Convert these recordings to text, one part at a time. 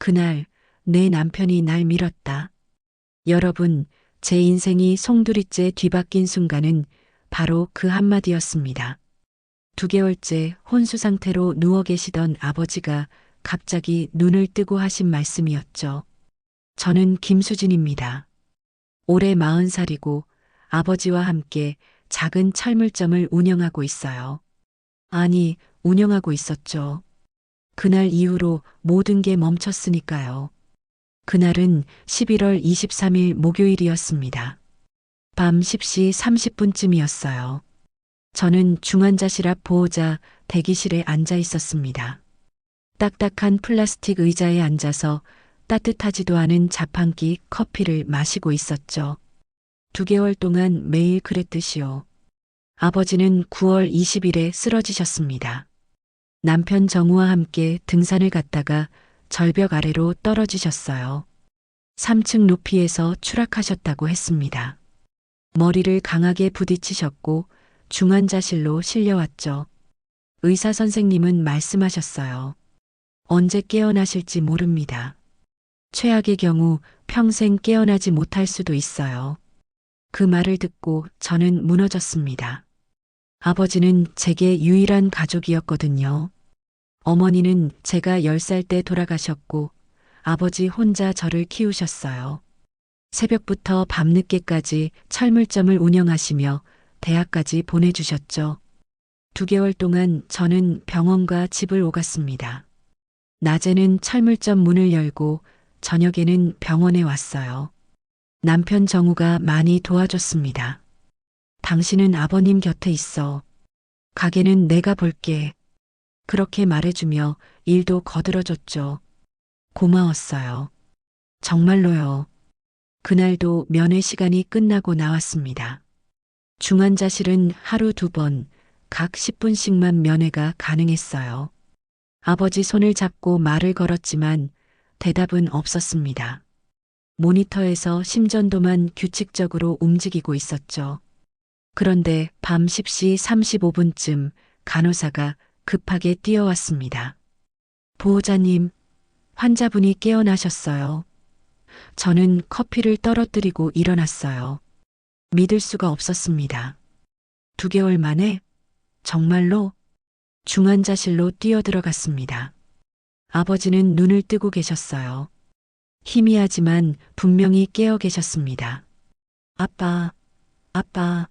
그날 내 남편이 날 밀었다. 여러분, 제 인생이 송두리째 뒤바뀐 순간은 바로 그 한마디였습니다. 2개월째 혼수 상태로 누워 계시던 아버지가 갑자기 눈을 뜨고 하신 말씀이었죠. 저는 김수진입니다. 올해 40살이고 아버지와 함께 작은 철물점을 운영하고 있어요. 아니, 운영하고 있었죠. 그날 이후로 모든 게 멈췄으니까요. 그날은 11월 23일 목요일이었습니다. 밤 10시 30분쯤이었어요. 저는 중환자실 앞 보호자 대기실에 앉아 있었습니다. 딱딱한 플라스틱 의자에 앉아서 따뜻하지도 않은 자판기 커피를 마시고 있었죠. 2개월 동안 매일 그랬듯이요. 아버지는 9월 20일에 쓰러지셨습니다. 남편 정우와 함께 등산을 갔다가 절벽 아래로 떨어지셨어요. 3층 높이에서 추락하셨다고 했습니다. 머리를 강하게 부딪히셨고 중환자실로 실려왔죠. 의사 선생님은 말씀하셨어요. 언제 깨어나실지 모릅니다. 최악의 경우 평생 깨어나지 못할 수도 있어요. 그 말을 듣고 저는 무너졌습니다. 아버지는 제게 유일한 가족이었거든요. 어머니는 제가 10살 때 돌아가셨고 아버지 혼자 저를 키우셨어요. 새벽부터 밤늦게까지 철물점을 운영하시며 대학까지 보내주셨죠. 2개월 동안 저는 병원과 집을 오갔습니다. 낮에는 철물점 문을 열고 저녁에는 병원에 왔어요. 남편 정우가 많이 도와줬습니다. 당신은 아버님 곁에 있어. 가게는 내가 볼게. 그렇게 말해주며 일도 거들어줬죠. 고마웠어요. 정말로요. 그날도 면회 시간이 끝나고 나왔습니다. 중환자실은 하루 2번, 각 10분씩만 면회가 가능했어요. 아버지 손을 잡고 말을 걸었지만 대답은 없었습니다. 모니터에서 심전도만 규칙적으로 움직이고 있었죠. 그런데 밤 10시 35분쯤 간호사가 급하게 뛰어왔습니다. 보호자님, 환자분이 깨어나셨어요. 저는 커피를 떨어뜨리고 일어났어요. 믿을 수가 없었습니다. 2개월 만에 정말로 중환자실로 뛰어들어갔습니다. 아버지는 눈을 뜨고 계셨어요. 희미하지만 분명히 깨어 계셨습니다. 아빠, 아빠.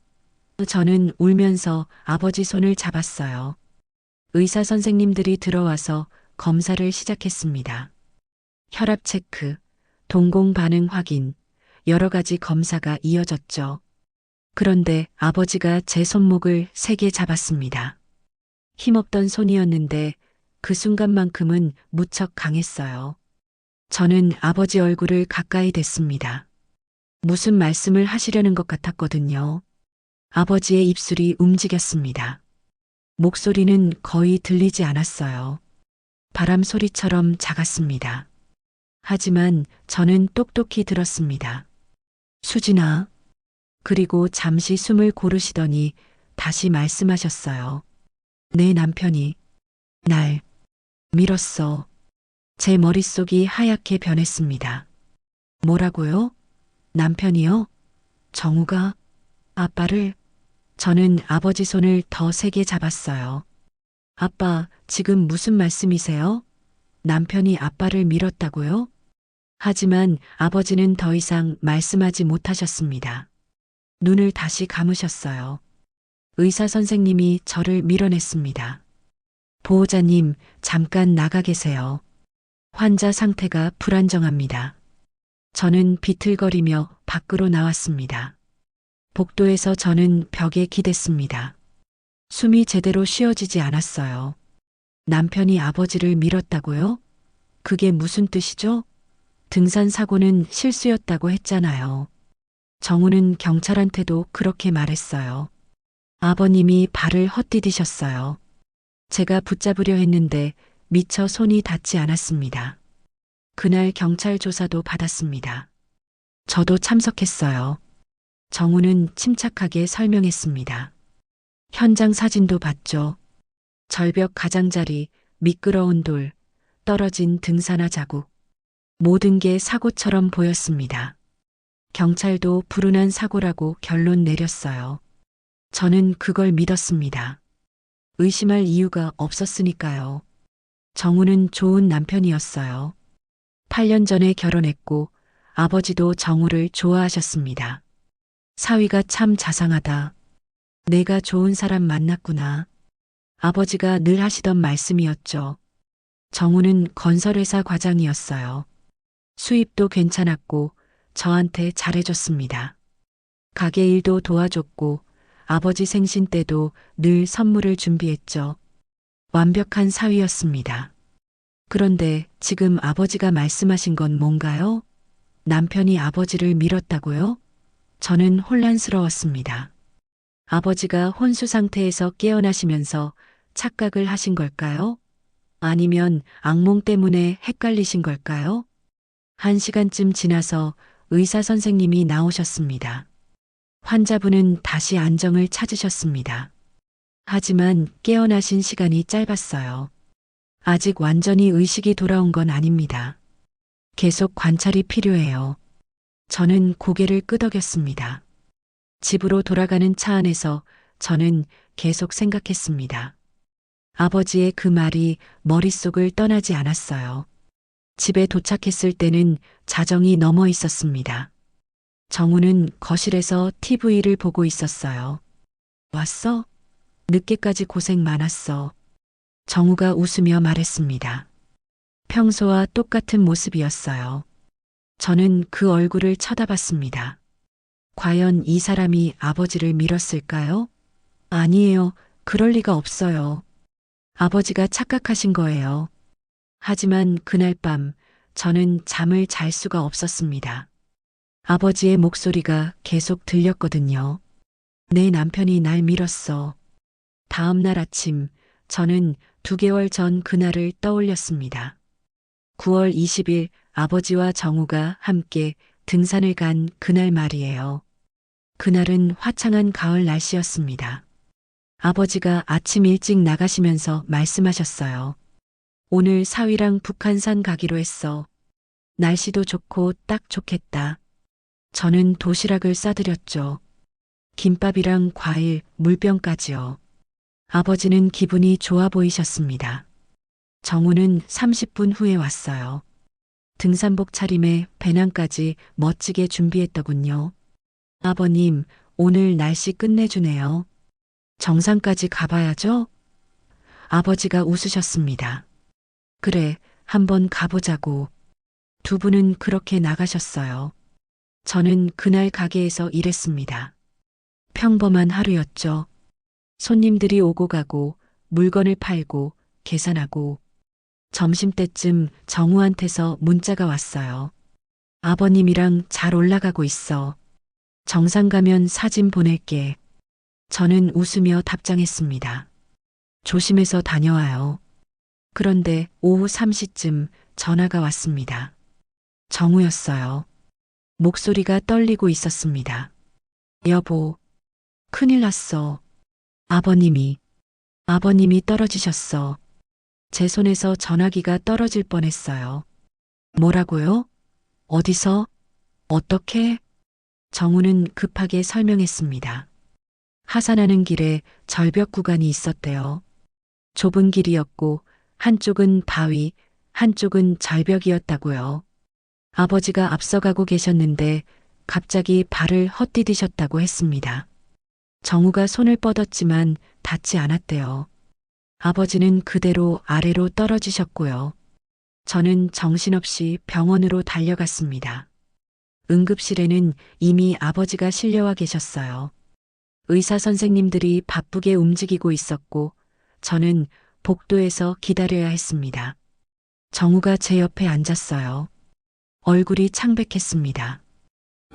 저는 울면서 아버지 손을 잡았어요. 의사 선생님들이 들어와서 검사를 시작했습니다. 혈압 체크, 동공 반응 확인, 여러 가지 검사가 이어졌죠. 그런데 아버지가 제 손목을 세게 잡았습니다. 힘없던 손이었는데 그 순간만큼은 무척 강했어요. 저는 아버지 얼굴을 가까이 댔습니다. 무슨 말씀을 하시려는 것 같았거든요. 아버지의 입술이 움직였습니다. 목소리는 거의 들리지 않았어요. 바람 소리처럼 작았습니다. 하지만 저는 똑똑히 들었습니다. 수진아. 그리고 잠시 숨을 고르시더니 다시 말씀하셨어요. 내 남편이 날 밀었어. 제 머릿속이 하얗게 변했습니다. 뭐라고요? 남편이요? 정우가 아빠를. 저는 아버지 손을 더 세게 잡았어요. 아빠, 지금 무슨 말씀이세요? 남편이 아빠를 밀었다고요? 하지만 아버지는 더 이상 말씀하지 못하셨습니다. 눈을 다시 감으셨어요. 의사 선생님이 저를 밀어냈습니다. 보호자님, 잠깐 나가 계세요. 환자 상태가 불안정합니다. 저는 비틀거리며 밖으로 나왔습니다. 복도에서 저는 벽에 기댔습니다. 숨이 제대로 쉬어지지 않았어요. 남편이 아버지를 밀었다고요? 그게 무슨 뜻이죠? 등산 사고는 실수였다고 했잖아요. 정우는 경찰한테도 그렇게 말했어요. 아버님이 발을 헛디디셨어요. 제가 붙잡으려 했는데 미처 손이 닿지 않았습니다. 그날 경찰 조사도 받았습니다. 저도 참석했어요. 정우는 침착하게 설명했습니다. 현장 사진도 봤죠. 절벽 가장자리, 미끄러운 돌, 떨어진 등산화 자국. 모든 게 사고처럼 보였습니다. 경찰도 불운한 사고라고 결론 내렸어요. 저는 그걸 믿었습니다. 의심할 이유가 없었으니까요. 정우는 좋은 남편이었어요. 8년 전에 결혼했고 아버지도 정우를 좋아하셨습니다. 사위가 참 자상하다. 내가 좋은 사람 만났구나. 아버지가 늘 하시던 말씀이었죠. 정우는 건설회사 과장이었어요. 수입도 괜찮았고 저한테 잘해줬습니다. 가게 일도 도와줬고 아버지 생신 때도 늘 선물을 준비했죠. 완벽한 사위였습니다. 그런데 지금 아버지가 말씀하신 건 뭔가요? 남편이 아버지를 밀었다고요? 저는 혼란스러웠습니다. 아버지가 혼수 상태에서 깨어나시면서 착각을 하신 걸까요? 아니면 악몽 때문에 헷갈리신 걸까요? 1시간쯤 지나서 의사 선생님이 나오셨습니다. 환자분은 다시 안정을 찾으셨습니다. 하지만 깨어나신 시간이 짧았어요. 아직 완전히 의식이 돌아온 건 아닙니다. 계속 관찰이 필요해요. 저는 고개를 끄덕였습니다. 집으로 돌아가는 차 안에서 저는 계속 생각했습니다. 아버지의 그 말이 머릿속을 떠나지 않았어요. 집에 도착했을 때는 자정이 넘어 있었습니다. 정우는 거실에서 TV를 보고 있었어요. 왔어? 늦게까지 고생 많았어. 정우가 웃으며 말했습니다. 평소와 똑같은 모습이었어요. 저는 그 얼굴을 쳐다봤습니다. 과연 이 사람이 아버지를 밀었을까요? 아니에요. 그럴 리가 없어요. 아버지가 착각하신 거예요. 하지만 그날 밤 저는 잠을 잘 수가 없었습니다. 아버지의 목소리가 계속 들렸거든요. 내 남편이 날 밀었어. 다음 날 아침 저는 2개월 전 그날을 떠올렸습니다. 9월 20일 아버지와 정우가 함께 등산을 간 그날 말이에요. 그날은 화창한 가을 날씨였습니다. 아버지가 아침 일찍 나가시면서 말씀하셨어요. 오늘 사위랑 북한산 가기로 했어. 날씨도 좋고 딱 좋겠다. 저는 도시락을 싸드렸죠. 김밥이랑 과일, 물병까지요. 아버지는 기분이 좋아 보이셨습니다. 정우는 30분 후에 왔어요. 등산복 차림에 배낭까지 멋지게 준비했더군요. 아버님, 오늘 날씨 끝내주네요. 정상까지 가봐야죠? 아버지가 웃으셨습니다. 그래, 한번 가보자고. 두 분은 그렇게 나가셨어요. 저는 그날 가게에서 일했습니다. 평범한 하루였죠. 손님들이 오고 가고, 물건을 팔고, 계산하고, 점심때쯤 정우한테서 문자가 왔어요. 아버님이랑 잘 올라가고 있어. 정상 가면 사진 보낼게. 저는 웃으며 답장했습니다. 조심해서 다녀와요. 그런데 오후 3시쯤 전화가 왔습니다. 정우였어요. 목소리가 떨리고 있었습니다. 여보, 큰일 났어. 아버님이 떨어지셨어. 제 손에서 전화기가 떨어질 뻔했어요. 뭐라고요? 어디서? 어떻게? 정우는 급하게 설명했습니다. 하산하는 길에 절벽 구간이 있었대요. 좁은 길이었고 한쪽은 바위, 한쪽은 절벽이었다고요. 아버지가 앞서가고 계셨는데 갑자기 발을 헛디디셨다고 했습니다. 정우가 손을 뻗었지만 닿지 않았대요. 아버지는 그대로 아래로 떨어지셨고요. 저는 정신없이 병원으로 달려갔습니다. 응급실에는 이미 아버지가 실려와 계셨어요. 의사 선생님들이 바쁘게 움직이고 있었고 저는 복도에서 기다려야 했습니다. 정우가 제 옆에 앉았어요. 얼굴이 창백했습니다.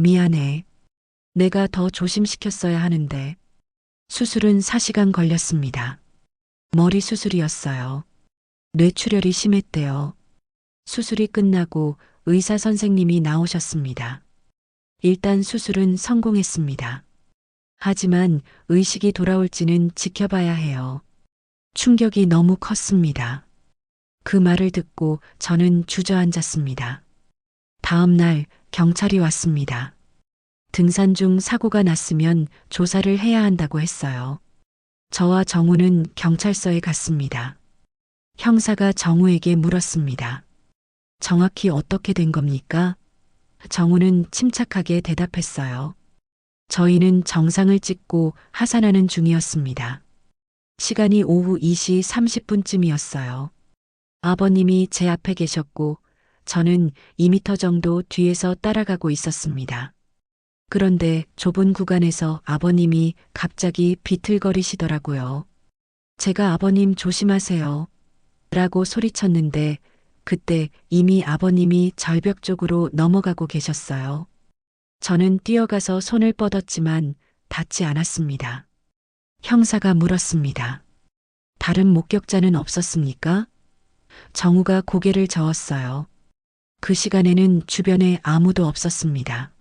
미안해. 내가 더 조심시켰어야 하는데. 수술은 4시간 걸렸습니다. 머리 수술이었어요. 뇌출혈이 심했대요. 수술이 끝나고 의사 선생님이 나오셨습니다. 일단 수술은 성공했습니다. 하지만 의식이 돌아올지는 지켜봐야 해요. 충격이 너무 컸습니다. 그 말을 듣고 저는 주저앉았습니다. 다음 날 경찰이 왔습니다. 등산 중 사고가 났으면 조사를 해야 한다고 했어요. 저와 정우는 경찰서에 갔습니다. 형사가 정우에게 물었습니다. 정확히 어떻게 된 겁니까? 정우는 침착하게 대답했어요. 저희는 정상을 찍고 하산하는 중이었습니다. 시간이 오후 2시 30분쯤이었어요. 아버님이 제 앞에 계셨고 저는 2미터 정도 뒤에서 따라가고 있었습니다. 그런데 좁은 구간에서 아버님이 갑자기 비틀거리시더라고요. 제가 아버님 조심하세요. 라고 소리쳤는데 그때 이미 아버님이 절벽 쪽으로 넘어가고 계셨어요. 저는 뛰어가서 손을 뻗었지만 닿지 않았습니다. 형사가 물었습니다. 다른 목격자는 없었습니까? 정우가 고개를 저었어요. 그 시간에는 주변에 아무도 없었습니다.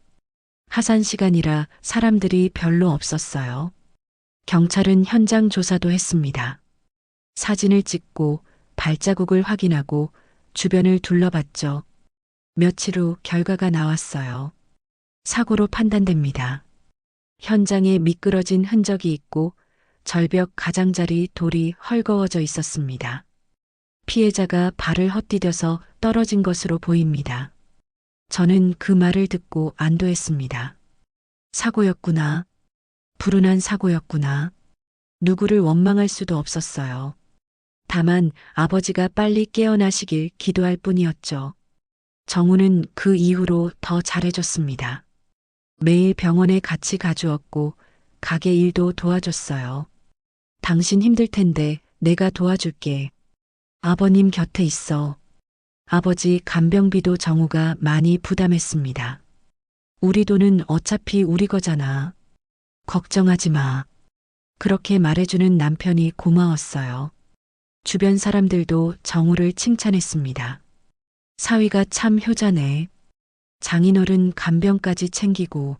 하산 시간이라 사람들이 별로 없었어요. 경찰은 현장 조사도 했습니다. 사진을 찍고 발자국을 확인하고 주변을 둘러봤죠. 며칠 후 결과가 나왔어요. 사고로 판단됩니다. 현장에 미끄러진 흔적이 있고 절벽 가장자리 돌이 헐거워져 있었습니다. 피해자가 발을 헛디뎌서 떨어진 것으로 보입니다. 저는 그 말을 듣고 안도했습니다. 사고였구나. 불운한 사고였구나. 누구를 원망할 수도 없었어요. 다만 아버지가 빨리 깨어나시길 기도할 뿐이었죠. 정우는 그 이후로 더 잘해줬습니다. 매일 병원에 같이 가주었고 가게 일도 도와줬어요. 당신 힘들 텐데 내가 도와줄게. 아버님 곁에 있어. 아버지 간병비도 정우가 많이 부담했습니다. 우리 돈은 어차피 우리 거잖아. 걱정하지 마. 그렇게 말해주는 남편이 고마웠어요. 주변 사람들도 정우를 칭찬했습니다. 사위가 참 효자네. 장인어른 간병까지 챙기고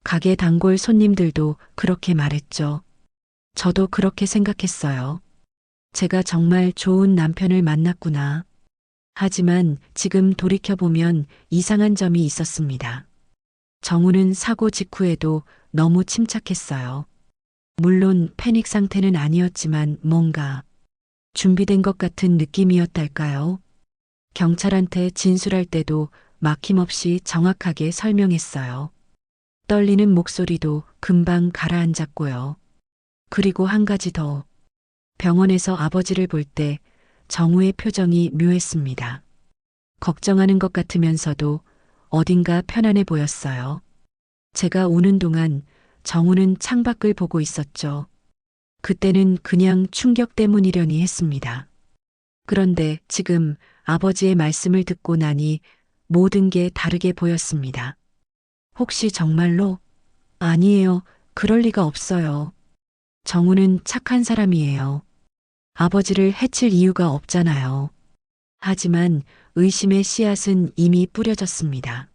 가게 단골 손님들도 그렇게 말했죠. 저도 그렇게 생각했어요. 제가 정말 좋은 남편을 만났구나. 하지만 지금 돌이켜보면 이상한 점이 있었습니다. 정우는 사고 직후에도 너무 침착했어요. 물론 패닉 상태는 아니었지만 뭔가 준비된 것 같은 느낌이었달까요? 경찰한테 진술할 때도 막힘없이 정확하게 설명했어요. 떨리는 목소리도 금방 가라앉았고요. 그리고 한 가지 더. 병원에서 아버지를 볼 때 정우의 표정이 묘했습니다. 걱정하는 것 같으면서도 어딘가 편안해 보였어요. 제가 오는 동안 정우는 창밖을 보고 있었죠. 그때는 그냥 충격 때문이려니 했습니다. 그런데 지금 아버지의 말씀을 듣고 나니 모든 게 다르게 보였습니다. 혹시 정말로? 아니에요. 그럴 리가 없어요. 정우는 착한 사람이에요. 아버지를 해칠 이유가 없잖아요. 하지만 의심의 씨앗은 이미 뿌려졌습니다.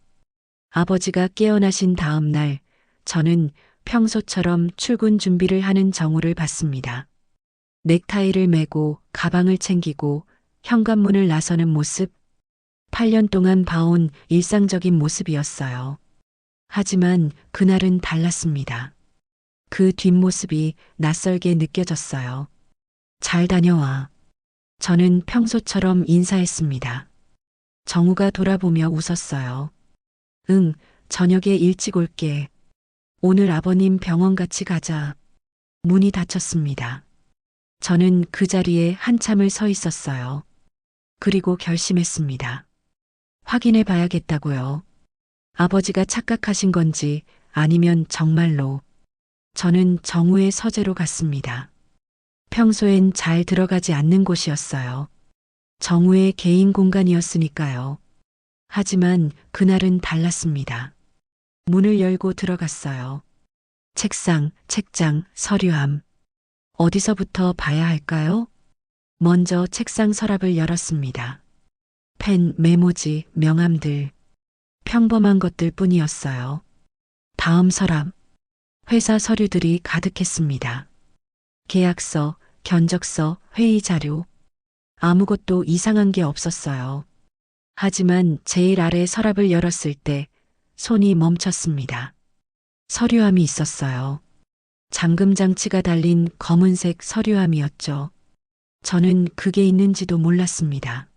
아버지가 깨어나신 다음 날 저는 평소처럼 출근 준비를 하는 정우를 봤습니다. 넥타이를 매고 가방을 챙기고 현관문을 나서는 모습, 8년 동안 봐온 일상적인 모습이었어요. 하지만 그날은 달랐습니다. 그 뒷모습이 낯설게 느껴졌어요. 잘 다녀와. 저는 평소처럼 인사했습니다. 정우가 돌아보며 웃었어요. 응, 저녁에 일찍 올게. 오늘 아버님 병원 같이 가자. 문이 닫혔습니다. 저는 그 자리에 한참을 서 있었어요. 그리고 결심했습니다. 확인해 봐야겠다고요. 아버지가 착각하신 건지 아니면 정말로. 저는 정우의 서재로 갔습니다. 평소엔 잘 들어가지 않는 곳이었어요. 정우의 개인 공간이었으니까요. 하지만 그날은 달랐습니다. 문을 열고 들어갔어요. 책장, 서류함. 어디서부터 봐야 할까요? 먼저 책상 서랍을 열었습니다. 펜, 메모지, 명함들. 평범한 것들 뿐이었어요. 다음 서랍. 회사 서류들이 가득했습니다. 계약서, 견적서, 회의 자료. 아무것도 이상한 게 없었어요. 하지만 제일 아래 서랍을 열었을 때 손이 멈췄습니다. 서류함이 있었어요. 잠금 장치가 달린 검은색 서류함이었죠. 저는 그게 있는지도 몰랐습니다.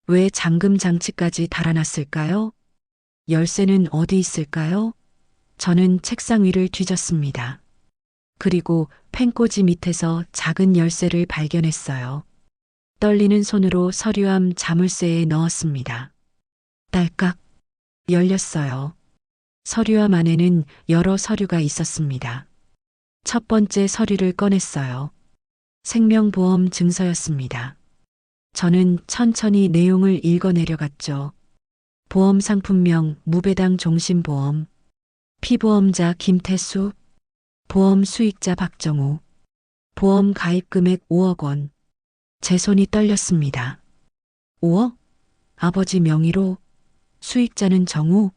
왜 잠금 장치까지 달아놨을까요? 열쇠는 어디 있을까요? 저는 책상 위를 뒤졌습니다. 그리고 펜꽂이 밑에서 작은 열쇠를 발견했어요. 떨리는 손으로 서류함 자물쇠에 넣었습니다. 딸깍 열렸어요. 서류함 안에는 여러 서류가 있었습니다. 첫 번째 서류를 꺼냈어요. 생명보험 증서였습니다. 저는 천천히 내용을 읽어 내려갔죠. 보험 상품명 무배당 종신보험, 피보험자 김태수, 보험 수익자 박정우, 보험 가입 금액 5억 원. 제 손이 떨렸습니다. 5억? 아버지 명의로? 수익자는 정우?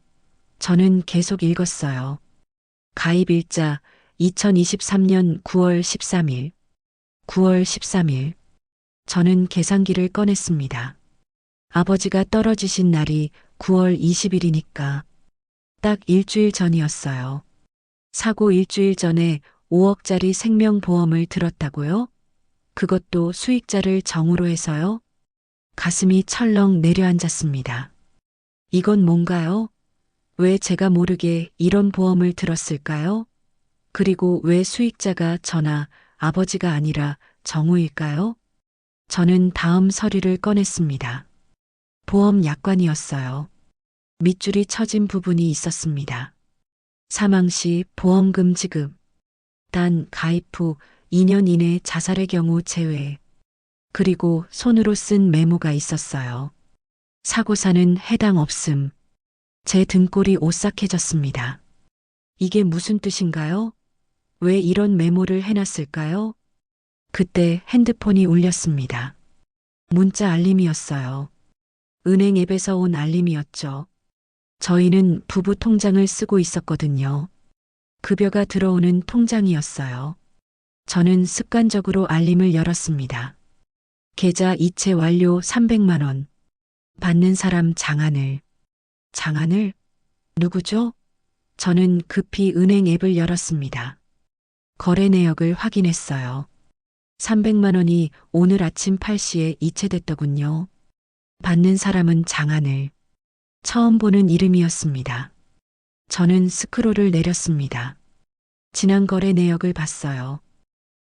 저는 계속 읽었어요. 가입일자 2023년 9월 13일. 9월 13일. 저는 계산기를 꺼냈습니다. 아버지가 떨어지신 날이 9월 20일이니까 딱 일주일 전이었어요. 사고 일주일 전에 5억짜리 생명보험을 들었다고요? 그것도 수익자를 정으로 해서요? 가슴이 철렁 내려앉았습니다. 이건 뭔가요? 왜 제가 모르게 이런 보험을 들었을까요? 그리고 왜 수익자가 저나 아버지가 아니라 정우일까요? 저는 다음 서류를 꺼냈습니다. 보험 약관이었어요. 밑줄이 쳐진 부분이 있었습니다. 사망 시 보험금 지급, 단 가입 후 2년 이내 자살의 경우 제외. 그리고 손으로 쓴 메모가 있었어요. 사고사는 해당 없음. 제 등골이 오싹해졌습니다. 이게 무슨 뜻인가요? 왜 이런 메모를 해놨을까요? 그때 핸드폰이 울렸습니다. 문자 알림이었어요. 은행 앱에서 온 알림이었죠. 저희는 부부 통장을 쓰고 있었거든요. 급여가 들어오는 통장이었어요. 저는 습관적으로 알림을 열었습니다. 계좌 이체 완료 300만 원. 받는 사람 장하늘. 장하늘? 누구죠? 저는 급히 은행 앱을 열었습니다. 거래 내역을 확인했어요. 300만 원이 오늘 아침 8시에 이체됐더군요. 받는 사람은 장하늘. 처음 보는 이름이었습니다. 저는 스크롤을 내렸습니다. 지난 거래 내역을 봤어요.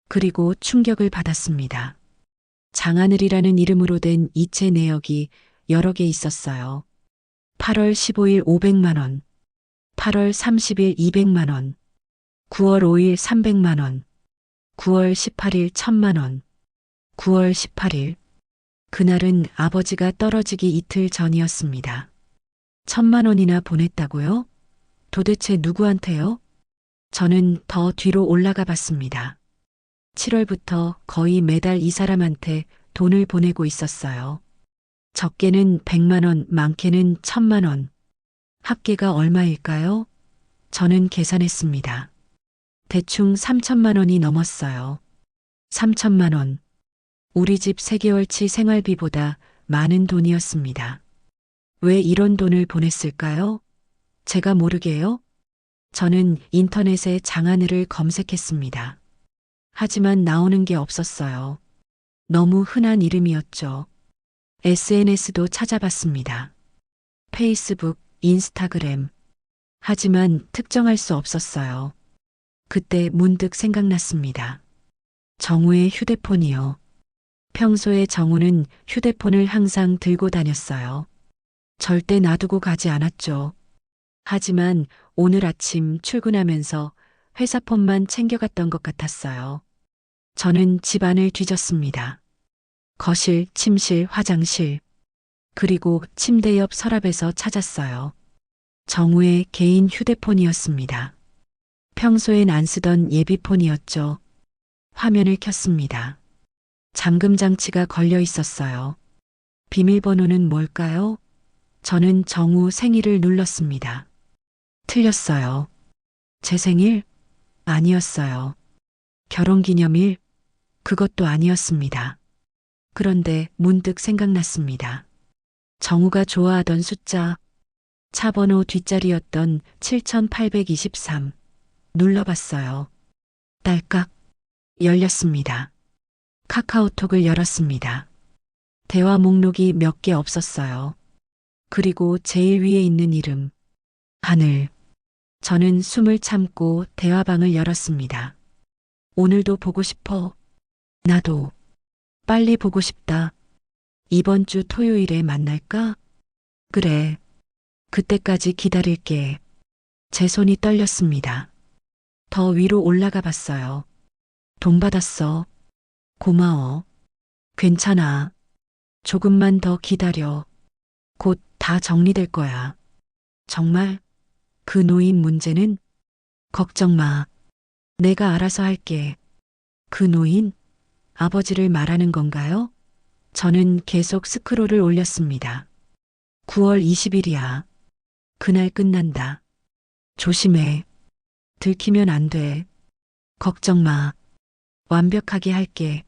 그리고 충격을 받았습니다. 장하늘이라는 이름으로 된 이체 내역이 여러 개 있었어요. 8월 15일 500만 원, 8월 30일 200만 원, 9월 5일 300만 원, 9월 18일 1000만 원, 9월 18일. 그날은 아버지가 떨어지기 이틀 전이었습니다. 1000만 원이나 보냈다고요? 도대체 누구한테요? 저는 더 뒤로 올라가 봤습니다. 7월부터 거의 매달 이 사람한테 돈을 보내고 있었어요. 적게는 100만 원, 많게는 1000만 원. 합계가 얼마일까요? 저는 계산했습니다. 대충 3천만 원이 넘었어요. 3천만 원. 우리 집 3개월치 생활비보다 많은 돈이었습니다. 왜 이런 돈을 보냈을까요? 제가 모르게요? 저는 인터넷에 장하늘을 검색했습니다. 하지만 나오는 게 없었어요. 너무 흔한 이름이었죠. SNS도 찾아봤습니다. 페이스북, 인스타그램. 하지만 특정할 수 없었어요. 그때 문득 생각났습니다. 정우의 휴대폰이요. 평소에 정우는 휴대폰을 항상 들고 다녔어요. 절대 놔두고 가지 않았죠. 하지만 오늘 아침 출근하면서 회사 폰만 챙겨갔던 것 같았어요. 저는 집안을 뒤졌습니다. 거실, 침실, 화장실, 그리고 침대 옆 서랍에서 찾았어요. 정우의 개인 휴대폰이었습니다. 평소엔 안 쓰던 예비폰이었죠. 화면을 켰습니다. 잠금 장치가 걸려 있었어요. 비밀번호는 뭘까요? 저는 정우 생일을 눌렀습니다. 틀렸어요. 제 생일? 아니었어요. 결혼기념일? 그것도 아니었습니다. 그런데 문득 생각났습니다. 정우가 좋아하던 숫자, 차 번호 뒷자리였던 7823. 눌러봤어요. 딸깍 열렸습니다. 카카오톡을 열었습니다. 대화 목록이 몇 개 없었어요. 그리고 제일 위에 있는 이름, 하늘. 저는 숨을 참고 대화방을 열었습니다. 오늘도 보고 싶어. 나도. 빨리 보고 싶다. 이번 주 토요일에 만날까? 그래. 그때까지 기다릴게. 제 손이 떨렸습니다. 더 위로 올라가 봤어요. 돈 받았어. 고마워. 괜찮아. 조금만 더 기다려. 곧 다 정리될 거야. 정말? 그 노인 문제는? 걱정 마. 내가 알아서 할게. 그 노인? 아버지를 말하는 건가요? 저는 계속 스크롤을 올렸습니다. 9월 20일이야. 그날 끝난다. 조심해. 들키면 안 돼. 걱정 마. 완벽하게 할게.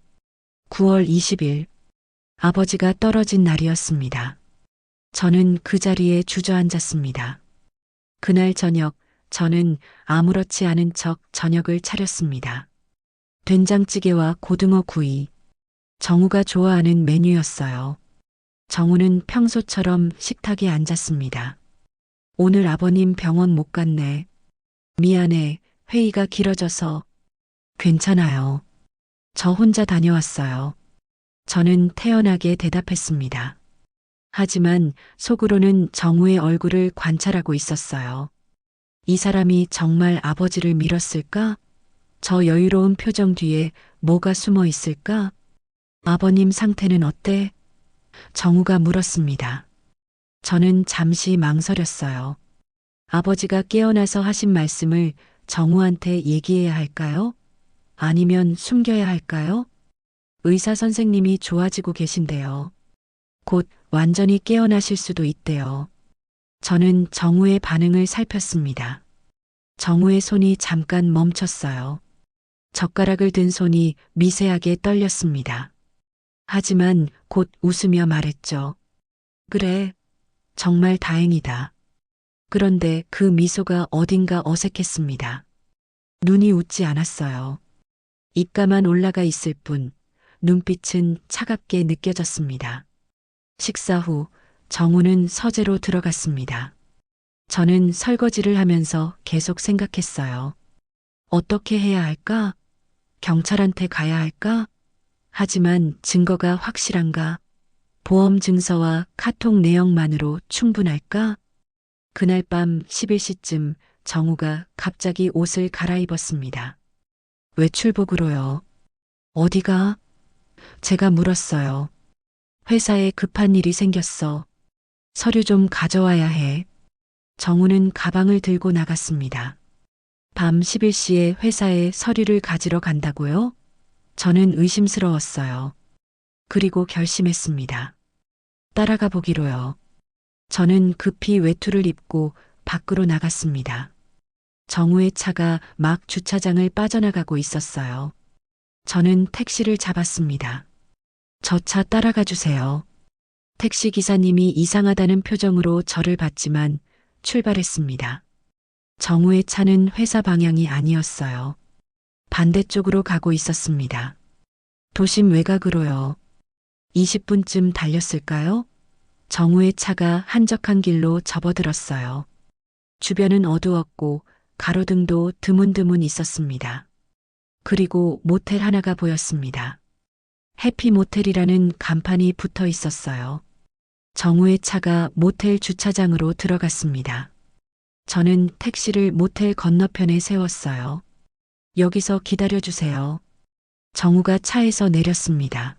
9월 20일. 아버지가 떨어진 날이었습니다. 저는 그 자리에 주저앉았습니다. 그날 저녁, 저는 아무렇지 않은 척 저녁을 차렸습니다. 된장찌개와 고등어 구이. 정우가 좋아하는 메뉴였어요. 정우는 평소처럼 식탁에 앉았습니다. 오늘 아버님 병원 못 갔네. 미안해. 회의가 길어져서. 괜찮아요. 저 혼자 다녀왔어요. 저는 태연하게 대답했습니다. 하지만 속으로는 정우의 얼굴을 관찰하고 있었어요. 이 사람이 정말 아버지를 밀었을까? 저 여유로운 표정 뒤에 뭐가 숨어 있을까? 아버님 상태는 어때? 정우가 물었습니다. 저는 잠시 망설였어요. 아버지가 깨어나서 하신 말씀을 정우한테 얘기해야 할까요? 아니면 숨겨야 할까요? 의사 선생님이 좋아지고 계신데요. 곧 완전히 깨어나실 수도 있대요. 저는 정우의 반응을 살폈습니다. 정우의 손이 잠깐 멈췄어요. 젓가락을 든 손이 미세하게 떨렸습니다. 하지만 곧 웃으며 말했죠. 그래, 정말 다행이다. 그런데 그 미소가 어딘가 어색했습니다. 눈이 웃지 않았어요. 입가만 올라가 있을 뿐 눈빛은 차갑게 느껴졌습니다. 식사 후 정우는 서재로 들어갔습니다. 저는 설거지를 하면서 계속 생각했어요. 어떻게 해야 할까? 경찰한테 가야 할까? 하지만 증거가 확실한가? 보험 증서와 카톡 내용만으로 충분할까? 그날 밤 11시쯤 정우가 갑자기 옷을 갈아입었습니다. 외출복으로요. 어디가? 제가 물었어요. 회사에 급한 일이 생겼어. 서류 좀 가져와야 해. 정우는 가방을 들고 나갔습니다. 밤 11시에 회사에 서류를 가지러 간다고요? 저는 의심스러웠어요. 그리고 결심했습니다. 따라가 보기로요. 저는 급히 외투를 입고 밖으로 나갔습니다. 정우의 차가 막 주차장을 빠져나가고 있었어요. 저는 택시를 잡았습니다. 저 차 따라가 주세요. 택시 기사님이 이상하다는 표정으로 저를 봤지만 출발했습니다. 정우의 차는 회사 방향이 아니었어요. 반대쪽으로 가고 있었습니다. 도심 외곽으로요. 20분쯤 달렸을까요? 정우의 차가 한적한 길로 접어들었어요. 주변은 어두웠고 가로등도 드문드문 있었습니다. 그리고 모텔 하나가 보였습니다. 해피 모텔이라는 간판이 붙어 있었어요. 정우의 차가 모텔 주차장으로 들어갔습니다. 저는 택시를 모텔 건너편에 세웠어요. 여기서 기다려주세요. 정우가 차에서 내렸습니다.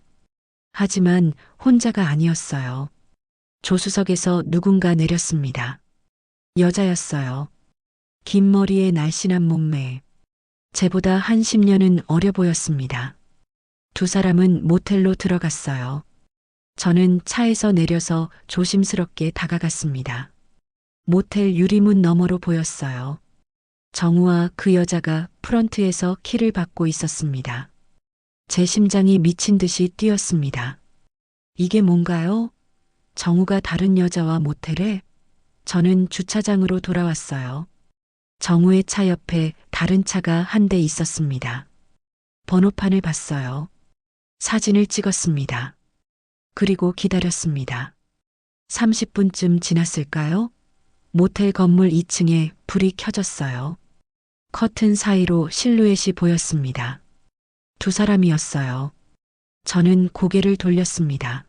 하지만 혼자가 아니었어요. 조수석에서 누군가 내렸습니다. 여자였어요. 긴 머리에 날씬한 몸매. 제보다 한 10년은 어려 보였습니다. 두 사람은 모텔로 들어갔어요. 저는 차에서 내려서 조심스럽게 다가갔습니다. 모텔 유리문 너머로 보였어요. 정우와 그 여자가 프런트에서 키를 받고 있었습니다. 제 심장이 미친 듯이 뛰었습니다. 이게 뭔가요? 정우가 다른 여자와 모텔에? 저는 주차장으로 돌아왔어요. 정우의 차 옆에 다른 차가 한 대 있었습니다. 번호판을 봤어요. 사진을 찍었습니다. 그리고 기다렸습니다. 30분쯤 지났을까요? 모텔 건물 2층에 불이 켜졌어요. 커튼 사이로 실루엣이 보였습니다. 두 사람이었어요. 저는 고개를 돌렸습니다.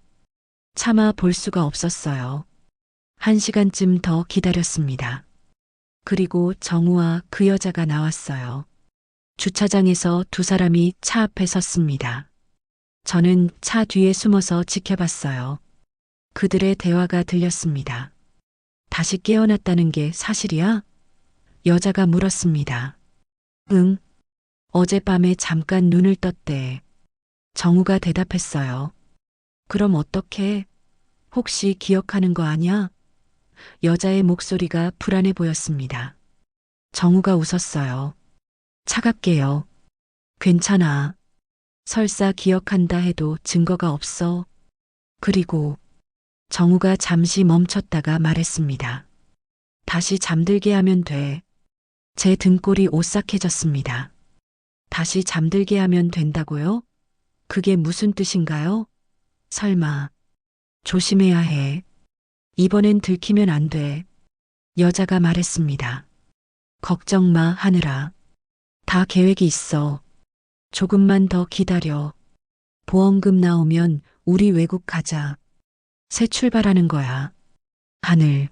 차마 볼 수가 없었어요. 1시간쯤 더 기다렸습니다. 그리고 정우와 그 여자가 나왔어요. 주차장에서 두 사람이 차 앞에 섰습니다. 저는 차 뒤에 숨어서 지켜봤어요. 그들의 대화가 들렸습니다. 다시 깨어났다는 게 사실이야? 여자가 물었습니다. 응. 어젯밤에 잠깐 눈을 떴대. 정우가 대답했어요. 그럼 어떡해? 혹시 기억하는 거 아냐? 여자의 목소리가 불안해 보였습니다. 정우가 웃었어요. 차갑게요. 괜찮아. 설사 기억한다 해도 증거가 없어. 그리고 정우가 잠시 멈췄다가 말했습니다. 다시 잠들게 하면 돼. 제 등골이 오싹해졌습니다. 다시 잠들게 하면 된다고요? 그게 무슨 뜻인가요? 설마. 조심해야 해. 이번엔 들키면 안 돼. 여자가 말했습니다. 걱정 마, 하늘아. 다 계획이 있어. 조금만 더 기다려. 보험금 나오면 우리 외국 가자. 새 출발하는 거야. 하늘.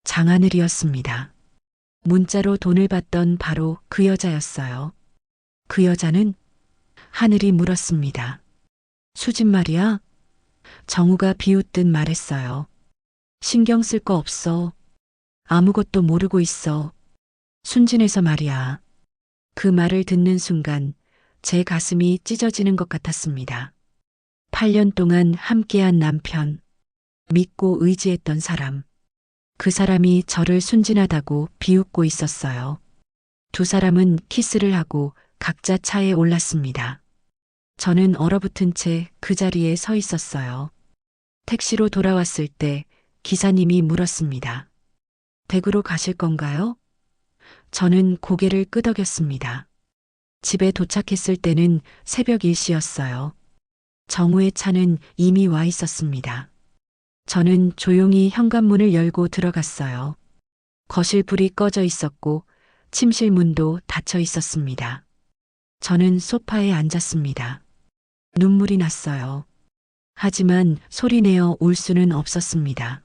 장하늘이었습니다. 문자로 돈을 받던 바로 그 여자였어요. 그 여자는? 하늘이 물었습니다. 수진 말이야? 정우가 비웃듯 말했어요. 신경 쓸 거 없어. 아무것도 모르고 있어. 순진해서 말이야. 그 말을 듣는 순간 제 가슴이 찢어지는 것 같았습니다. 8년 동안 함께한 남편, 믿고 의지했던 사람. 그 사람이 저를 순진하다고 비웃고 있었어요. 두 사람은 키스를 하고 각자 차에 올랐습니다. 저는 얼어붙은 채 그 자리에 서 있었어요. 택시로 돌아왔을 때 기사님이 물었습니다. 댁으로 가실 건가요? 저는 고개를 끄덕였습니다. 집에 도착했을 때는 새벽 1시였어요. 정우의 차는 이미 와 있었습니다. 저는 조용히 현관문을 열고 들어갔어요. 거실 불이 꺼져 있었고 침실 문도 닫혀 있었습니다. 저는 소파에 앉았습니다. 눈물이 났어요. 하지만 소리내어 울 수는 없었습니다.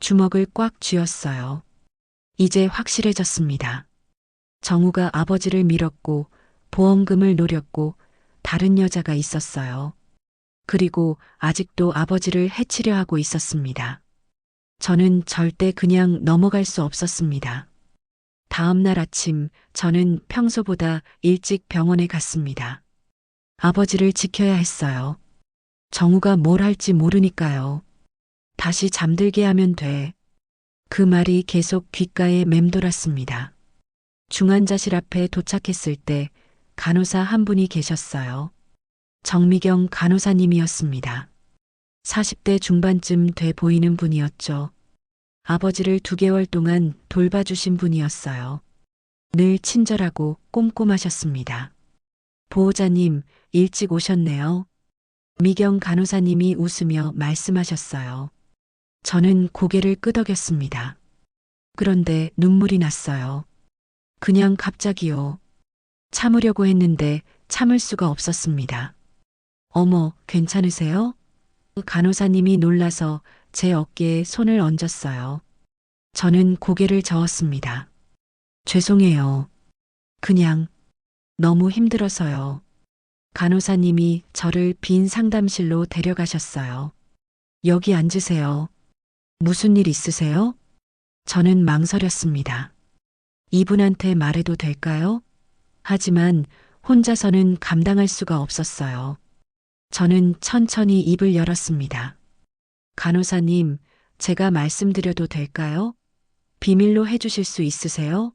주먹을 꽉 쥐었어요. 이제 확실해졌습니다. 정우가 아버지를 밀었고 보험금을 노렸고 다른 여자가 있었어요. 그리고 아직도 아버지를 해치려 하고 있었습니다. 저는 절대 그냥 넘어갈 수 없었습니다. 다음 날 아침 저는 평소보다 일찍 병원에 갔습니다. 아버지를 지켜야 했어요. 정우가 뭘 할지 모르니까요. 다시 잠들게 하면 돼. 그 말이 계속 귓가에 맴돌았습니다. 중환자실 앞에 도착했을 때 간호사 한 분이 계셨어요. 정미경 간호사님이었습니다. 40대 중반쯤 돼 보이는 분이었죠. 아버지를 2개월 동안 돌봐주신 분이었어요. 늘 친절하고 꼼꼼하셨습니다. 보호자님, 일찍 오셨네요. 미경 간호사님이 웃으며 말씀하셨어요. 저는 고개를 끄덕였습니다. 그런데 눈물이 났어요. 그냥 갑자기요. 참으려고 했는데 참을 수가 없었습니다. 어머, 괜찮으세요? 간호사님이 놀라서 제 어깨에 손을 얹었어요. 저는 고개를 저었습니다. 죄송해요. 그냥 너무 힘들어서요. 간호사님이 저를 빈 상담실로 데려가셨어요. 여기 앉으세요. 무슨 일 있으세요? 저는 망설였습니다. 이분한테 말해도 될까요? 하지만 혼자서는 감당할 수가 없었어요. 저는 천천히 입을 열었습니다. 간호사님, 제가 말씀드려도 될까요? 비밀로 해주실 수 있으세요?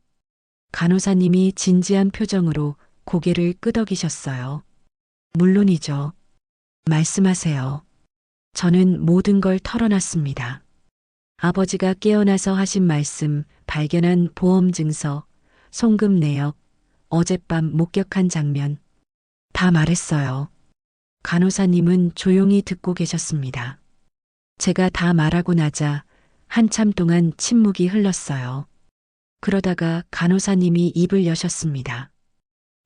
간호사님이 진지한 표정으로 고개를 끄덕이셨어요. 물론이죠. 말씀하세요. 저는 모든 걸 털어놨습니다. 아버지가 깨어나서 하신 말씀, 발견한 보험 증서, 송금 내역, 어젯밤 목격한 장면, 다 말했어요. 간호사님은 조용히 듣고 계셨습니다. 제가 다 말하고 나자 한참 동안 침묵이 흘렀어요. 그러다가 간호사님이 입을 여셨습니다.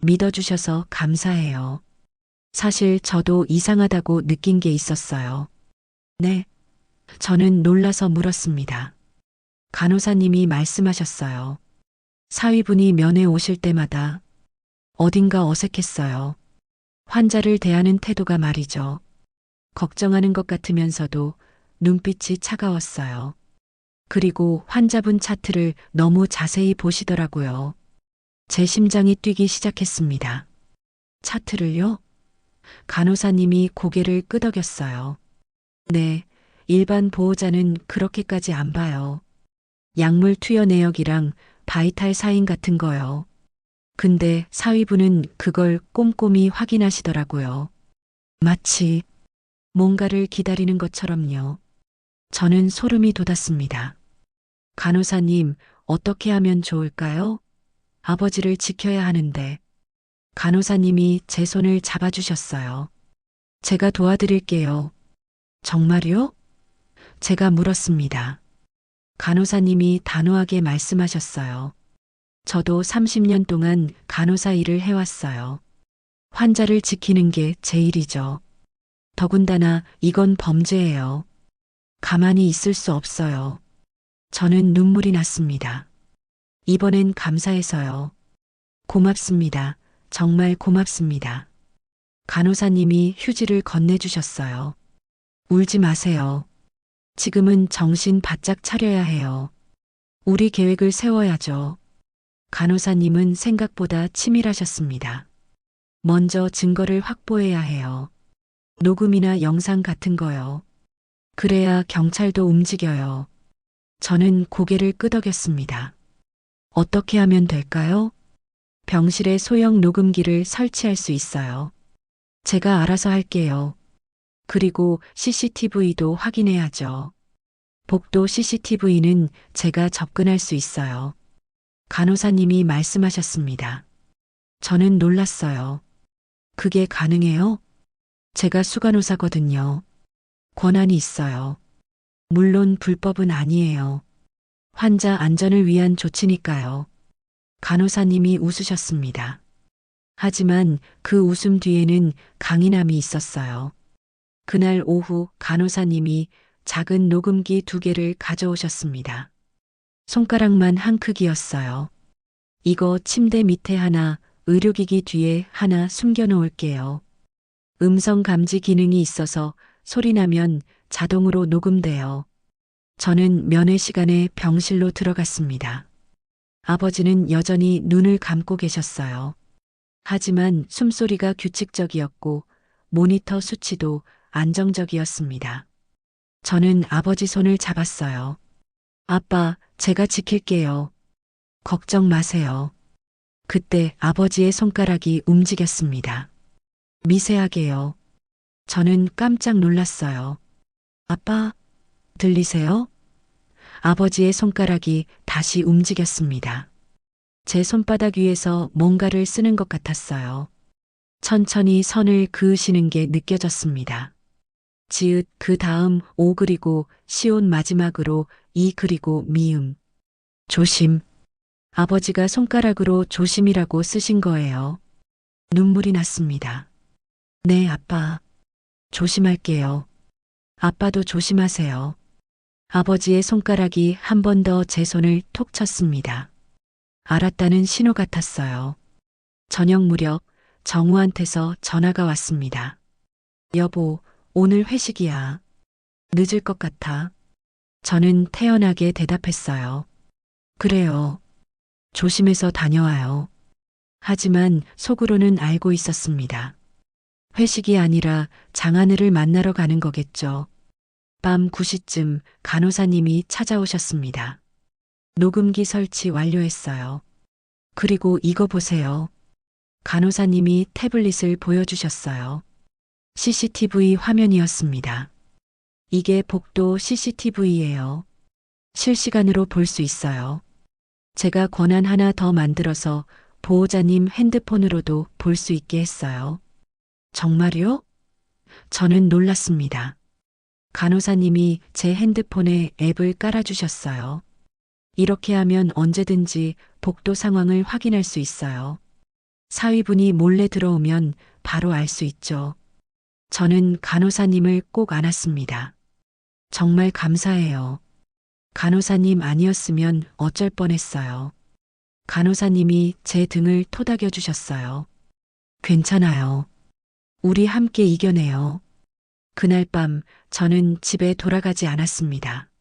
믿어주셔서 감사해요. 사실 저도 이상하다고 느낀 게 있었어요. 네. 저는 놀라서 물었습니다. 간호사님이 말씀하셨어요. 사위분이 면회 오실 때마다 어딘가 어색했어요. 환자를 대하는 태도가 말이죠. 걱정하는 것 같으면서도 눈빛이 차가웠어요. 그리고 환자분 차트를 너무 자세히 보시더라고요. 제 심장이 뛰기 시작했습니다. 차트를요? 간호사님이 고개를 끄덕였어요. 네, 일반 보호자는 그렇게까지 안 봐요. 약물 투여 내역이랑 바이탈 사인 같은 거요. 근데 사위분은 그걸 꼼꼼히 확인하시더라고요. 마치 뭔가를 기다리는 것처럼요. 저는 소름이 돋았습니다. 간호사님, 어떻게 하면 좋을까요? 아버지를 지켜야 하는데. 간호사님이 제 손을 잡아주셨어요. 제가 도와드릴게요. 정말요? 제가 물었습니다. 간호사님이 단호하게 말씀하셨어요. 저도 30년 동안 간호사 일을 해왔어요. 환자를 지키는 게 제 일이죠. 더군다나 이건 범죄예요. 가만히 있을 수 없어요. 저는 눈물이 났습니다. 이번엔 감사해서요. 고맙습니다. 정말 고맙습니다. 간호사님이 휴지를 건네주셨어요. 울지 마세요. 지금은 정신 바짝 차려야 해요. 우리 계획을 세워야죠. 간호사님은 생각보다 치밀하셨습니다. 먼저 증거를 확보해야 해요. 녹음이나 영상 같은 거요. 그래야 경찰도 움직여요. 저는 고개를 끄덕였습니다. 어떻게 하면 될까요? 병실에 소형 녹음기를 설치할 수 있어요. 제가 알아서 할게요. 그리고 CCTV도 확인해야죠. 복도 CCTV는 제가 접근할 수 있어요. 간호사님이 말씀하셨습니다. 저는 놀랐어요. 그게 가능해요? 제가 수간호사거든요. 권한이 있어요. 물론 불법은 아니에요. 환자 안전을 위한 조치니까요. 간호사님이 웃으셨습니다. 하지만 그 웃음 뒤에는 강인함이 있었어요. 그날 오후 간호사님이 작은 녹음기 2개를 가져오셨습니다. 손가락만 한 크기였어요. 이거 침대 밑에 하나, 의료기기 뒤에 하나 숨겨놓을게요. 음성 감지 기능이 있어서 소리 나면 자동으로 녹음돼요. 저는 면회 시간에 병실로 들어갔습니다. 아버지는 여전히 눈을 감고 계셨어요. 하지만 숨소리가 규칙적이었고 모니터 수치도 안정적이었습니다. 저는 아버지 손을 잡았어요. 아빠, 제가 지킬게요. 걱정 마세요. 그때 아버지의 손가락이 움직였습니다. 미세하게요. 저는 깜짝 놀랐어요. 아빠, 들리세요? 아버지의 손가락이 다시 움직였습니다. 제 손바닥 위에서 뭔가를 쓰는 것 같았어요. 천천히 선을 그으시는 게 느껴졌습니다. 지읒, 그 다음 오 그리고 시온 마지막으로 이 그리고 미음. 조심. 아버지가 손가락으로 조심이라고 쓰신 거예요. 눈물이 났습니다. 네, 아빠. 조심할게요. 아빠도 조심하세요. 아버지의 손가락이 한 번 더 제 손을 톡 쳤습니다. 알았다는 신호 같았어요. 저녁 무렵 정우한테서 전화가 왔습니다. 여보, 오늘 회식이야. 늦을 것 같아. 저는 태연하게 대답했어요. 그래요. 조심해서 다녀와요. 하지만 속으로는 알고 있었습니다. 회식이 아니라 장하늘을 만나러 가는 거겠죠. 밤 9시쯤 간호사님이 찾아오셨습니다. 녹음기 설치 완료했어요. 그리고 이거 보세요. 간호사님이 태블릿을 보여주셨어요. CCTV 화면이었습니다. 이게 복도 CCTV예요. 실시간으로 볼 수 있어요. 제가 권한 하나 더 만들어서 보호자님 핸드폰으로도 볼 수 있게 했어요. 정말요? 저는 놀랐습니다. 간호사님이 제 핸드폰에 앱을 깔아주셨어요. 이렇게 하면 언제든지 복도 상황을 확인할 수 있어요. 사위분이 몰래 들어오면 바로 알 수 있죠. 저는 간호사님을 꼭 안았습니다. 정말 감사해요. 간호사님 아니었으면 어쩔 뻔했어요. 간호사님이 제 등을 토닥여 주셨어요. 괜찮아요. 우리 함께 이겨내요. 그날 밤 저는 집에 돌아가지 않았습니다.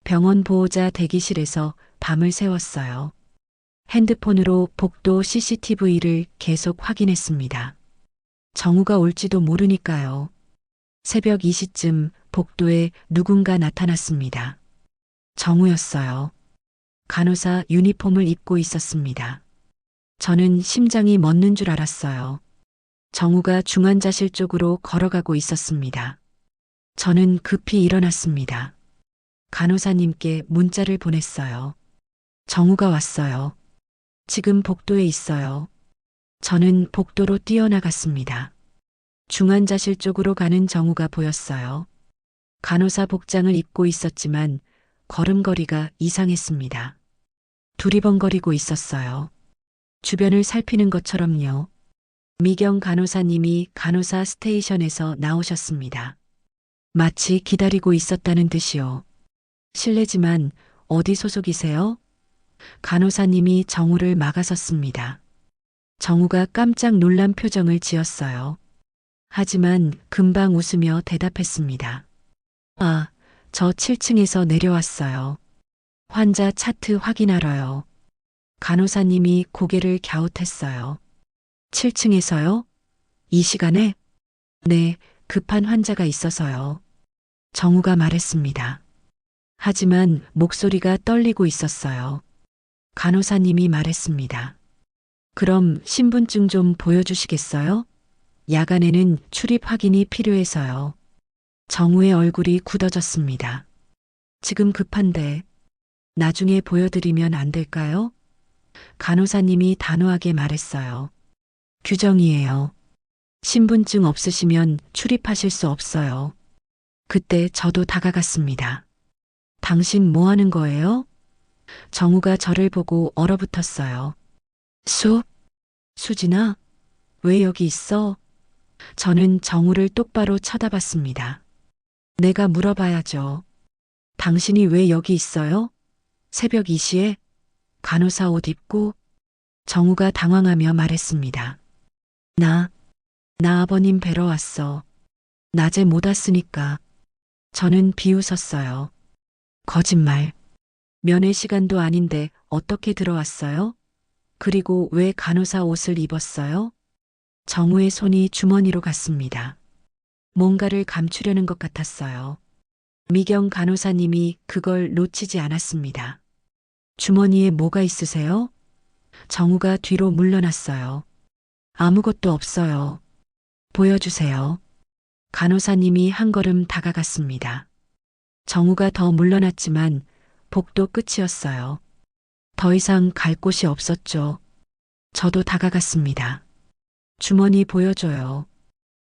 병원 보호자 대기실에서 밤을 새웠어요. 핸드폰으로 복도 CCTV를 계속 확인했습니다. 정우가 올지도 모르니까요. 새벽 2시쯤 복도에 누군가 나타났습니다. 정우였어요. 간호사 유니폼을 입고 있었습니다. 저는 심장이 멎는 줄 알았어요. 정우가 중환자실 쪽으로 걸어가고 있었습니다. 저는 급히 일어났습니다. 간호사님께 문자를 보냈어요. 정우가 왔어요. 지금 복도에 있어요. 저는 복도로 뛰어나갔습니다. 중환자실 쪽으로 가는 정우가 보였어요. 간호사 복장을 입고 있었지만 걸음걸이가 이상했습니다. 두리번거리고 있었어요. 주변을 살피는 것처럼요. 미경 간호사님이 간호사 스테이션에서 나오셨습니다. 마치 기다리고 있었다는 듯이요. 실례지만 어디 소속이세요? 간호사님이 정우를 막아섰습니다. 정우가 깜짝 놀란 표정을 지었어요. 하지만 금방 웃으며 대답했습니다. 아, 저 7층에서 내려왔어요. 환자 차트 확인하러요. 간호사님이 고개를 갸웃했어요. 7층에서요? 이 시간에? 네, 급한 환자가 있어서요. 정우가 말했습니다. 하지만 목소리가 떨리고 있었어요. 간호사님이 말했습니다. 그럼 신분증 좀 보여주시겠어요? 야간에는 출입 확인이 필요해서요. 정우의 얼굴이 굳어졌습니다. 지금 급한데 나중에 보여드리면 안 될까요? 간호사님이 단호하게 말했어요. 규정이에요. 신분증 없으시면 출입하실 수 없어요. 그때 저도 다가갔습니다. 당신 뭐 하는 거예요? 정우가 저를 보고 얼어붙었어요. 수진아, 왜 여기 있어? 저는 정우를 똑바로 쳐다봤습니다. 내가 물어봐야죠. 당신이 왜 여기 있어요? 새벽 2시에 간호사 옷 입고 정우가 당황하며 말했습니다. 나 아버님 뵈러 왔어. 낮에 못 왔으니까. 저는 비웃었어요. 거짓말. 면회 시간도 아닌데 어떻게 들어왔어요? 그리고 왜 간호사 옷을 입었어요? 정우의 손이 주머니로 갔습니다. 뭔가를 감추려는 것 같았어요. 미경 간호사님이 그걸 놓치지 않았습니다. 주머니에 뭐가 있으세요? 정우가 뒤로 물러났어요. 아무것도 없어요. 보여주세요. 간호사님이 한 걸음 다가갔습니다. 정우가 더 물러났지만 복도 끝이었어요. 더 이상 갈 곳이 없었죠. 저도 다가갔습니다. 주머니 보여줘요.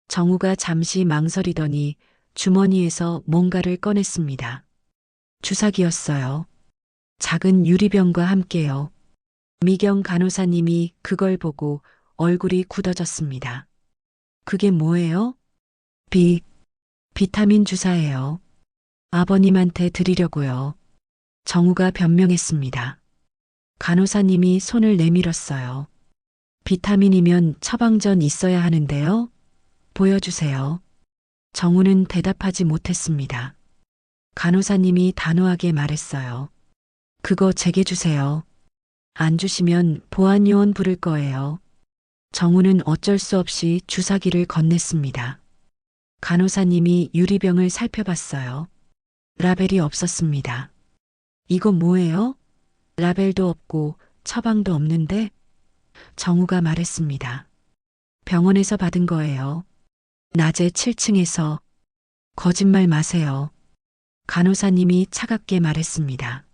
정우가 잠시 망설이더니 주머니에서 뭔가를 꺼냈습니다. 주사기였어요. 작은 유리병과 함께요. 미경 간호사님이 그걸 보고 얼굴이 굳어졌습니다. 그게 뭐예요? 비타민 주사예요. 아버님한테 드리려고요. 정우가 변명했습니다. 간호사님이 손을 내밀었어요. 비타민이면 처방전 있어야 하는데요. 보여주세요. 정우는 대답하지 못했습니다. 간호사님이 단호하게 말했어요. 그거 제게 주세요. 안 주시면 보안요원 부를 거예요. 정우는 어쩔 수 없이 주사기를 건넸습니다. 간호사님이 유리병을 살펴봤어요. 라벨이 없었습니다. 이거 뭐예요? 라벨도 없고 처방도 없는데? 정우가 말했습니다. 병원에서 받은 거예요. 낮에 7층에서 거짓말 마세요. 간호사님이 차갑게 말했습니다.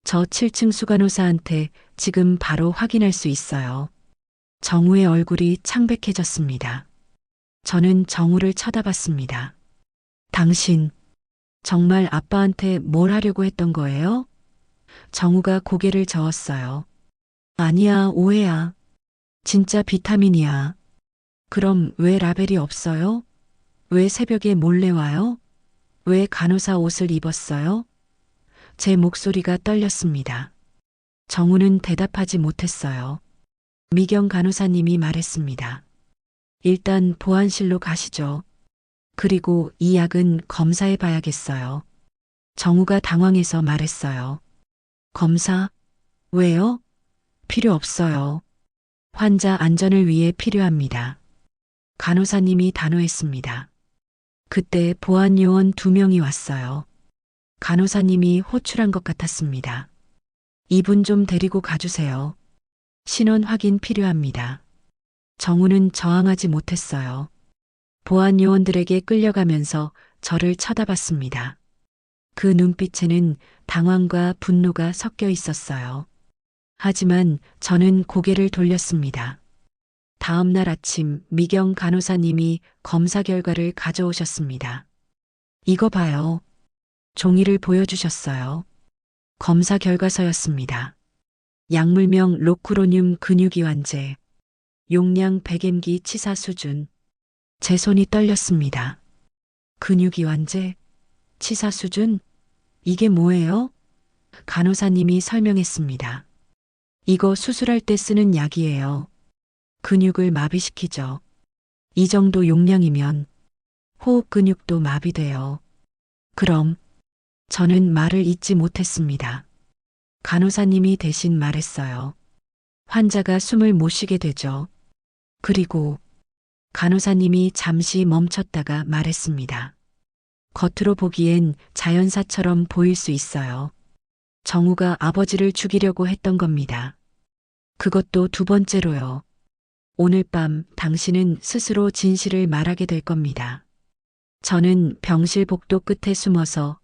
저 7층 수간호사한테 지금 바로 확인할 수 있어요. 정우의 얼굴이 창백해졌습니다. 저는 정우를 쳐다봤습니다. 당신, 정말 아빠한테 뭘 하려고 했던 거예요? 정우가 고개를 저었어요. 아니야, 오해야. 진짜 비타민이야. 그럼 왜 라벨이 없어요? 왜 새벽에 몰래 와요? 왜 간호사 옷을 입었어요? 제 목소리가 떨렸습니다. 정우는 대답하지 못했어요. 미경 간호사님이 말했습니다. 일단 보안실로 가시죠. 그리고 이 약은 검사해 봐야겠어요. 정우가 당황해서 말했어요. 검사? 왜요? 필요 없어요. 환자 안전을 위해 필요합니다. 간호사님이 단호했습니다. 그때 보안요원 2명이 왔어요. 간호사님이 호출한 것 같았습니다. 이분 좀 데리고 가주세요. 신원 확인 필요합니다. 정우는 저항하지 못했어요. 보안 요원들에게 끌려가면서 저를 쳐다봤습니다. 그 눈빛에는 당황과 분노가 섞여 있었어요. 하지만 저는 고개를 돌렸습니다. 다음 날 아침 미경 간호사님이 검사 결과를 가져오셨습니다. 이거 봐요. 종이를 보여주셨어요. 검사 결과서였습니다. 약물명 로쿠로늄 근육이완제, 용량 100mg 치사 수준. 제 손이 떨렸습니다. 근육이완제, 치사 수준? 이게 뭐예요? 간호사님이 설명했습니다. 이거 수술할 때 쓰는 약이에요. 근육을 마비시키죠. 이 정도 용량이면 호흡 근육도 마비돼요. 그럼 저는 말을 잇지 못했습니다. 간호사님이 대신 말했어요. 환자가 숨을 못 쉬게 되죠. 그리고 간호사님이 잠시 멈췄다가 말했습니다. 겉으로 보기엔 자연사처럼 보일 수 있어요. 정우가 아버지를 죽이려고 했던 겁니다. 그것도 2번째로요. 오늘 밤 당신은 스스로 진실을 말하게 될 겁니다. 저는 병실 복도 끝에 숨어서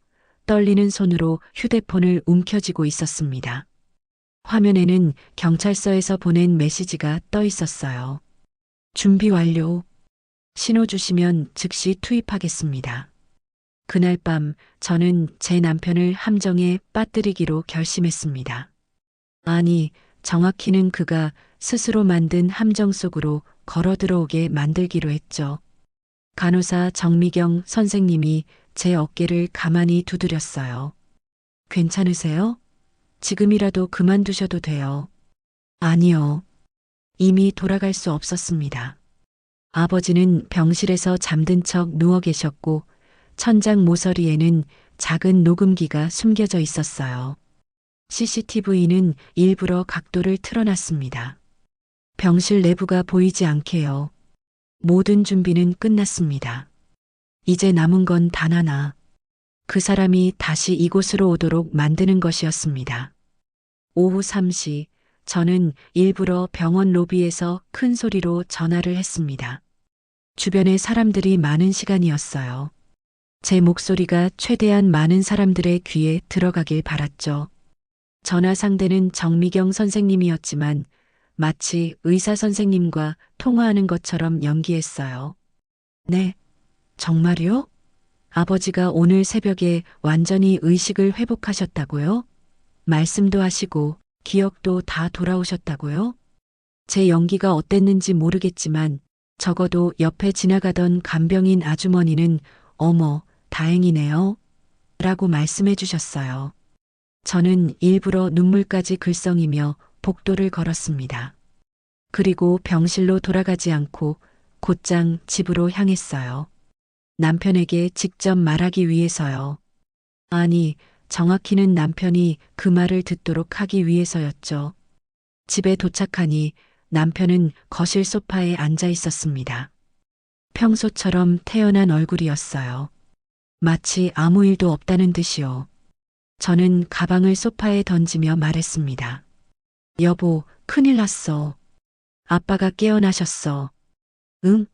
떨리는 손으로 휴대폰을 움켜쥐고 있었습니다. 화면에는 경찰서에서 보낸 메시지가 떠 있었어요. 준비 완료. 신호 주시면 즉시 투입하겠습니다. 그날 밤 저는 제 남편을 함정에 빠뜨리기로 결심했습니다. 아니, 정확히는 그가 스스로 만든 함정 속으로 걸어 들어오게 만들기로 했죠. 간호사 정미경 선생님이 제 어깨를 가만히 두드렸어요. 괜찮으세요? 지금이라도 그만두셔도 돼요. 아니요. 이미 돌아갈 수 없었습니다. 아버지는 병실에서 잠든 척 누워 계셨고 천장 모서리에는 작은 녹음기가 숨겨져 있었어요. CCTV는 일부러 각도를 틀어놨습니다. 병실 내부가 보이지 않게요. 모든 준비는 끝났습니다. 이제 남은 건 단 하나. 그 사람이 다시 이곳으로 오도록 만드는 것이었습니다. 오후 3시 저는 일부러 병원 로비에서 큰 소리로 전화를 했습니다. 주변에 사람들이 많은 시간이었어요. 제 목소리가 최대한 많은 사람들의 귀에 들어가길 바랐죠. 전화 상대는 정미경 선생님이었지만 마치 의사 선생님과 통화하는 것처럼 연기했어요. 네, 정말요? 아버지가 오늘 새벽에 완전히 의식을 회복하셨다고요? 말씀도 하시고 기억도 다 돌아오셨다고요? 제 연기가 어땠는지 모르겠지만 적어도 옆에 지나가던 간병인 아주머니는 어머, 다행이네요. 라고 말씀해 주셨어요. 저는 일부러 눈물까지 글썽이며 복도를 걸었습니다. 그리고 병실로 돌아가지 않고 곧장 집으로 향했어요. 남편에게 직접 말하기 위해서요. 아니, 정확히는 남편이 그 말을 듣도록 하기 위해서였죠. 집에 도착하니 남편은 거실 소파에 앉아 있었습니다. 평소처럼 태연한 얼굴이었어요. 마치 아무 일도 없다는 듯이요. 저는 가방을 소파에 던지며 말했습니다. 여보, 큰일 났어. 아빠가 깨어나셨어. 응?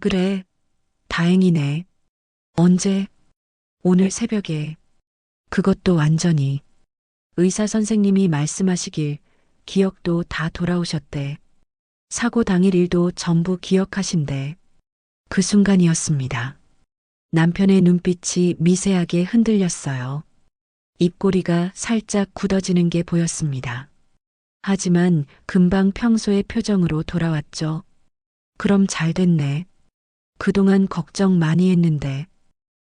그래. 다행이네. 언제? 오늘 새벽에. 그것도 완전히. 의사 선생님이 말씀하시길 기억도 다 돌아오셨대. 사고 당일 일도 전부 기억하신대. 그 순간이었습니다. 남편의 눈빛이 미세하게 흔들렸어요. 입꼬리가 살짝 굳어지는 게 보였습니다. 하지만 금방 평소의 표정으로 돌아왔죠. 그럼 잘 됐네. 그동안 걱정 많이 했는데.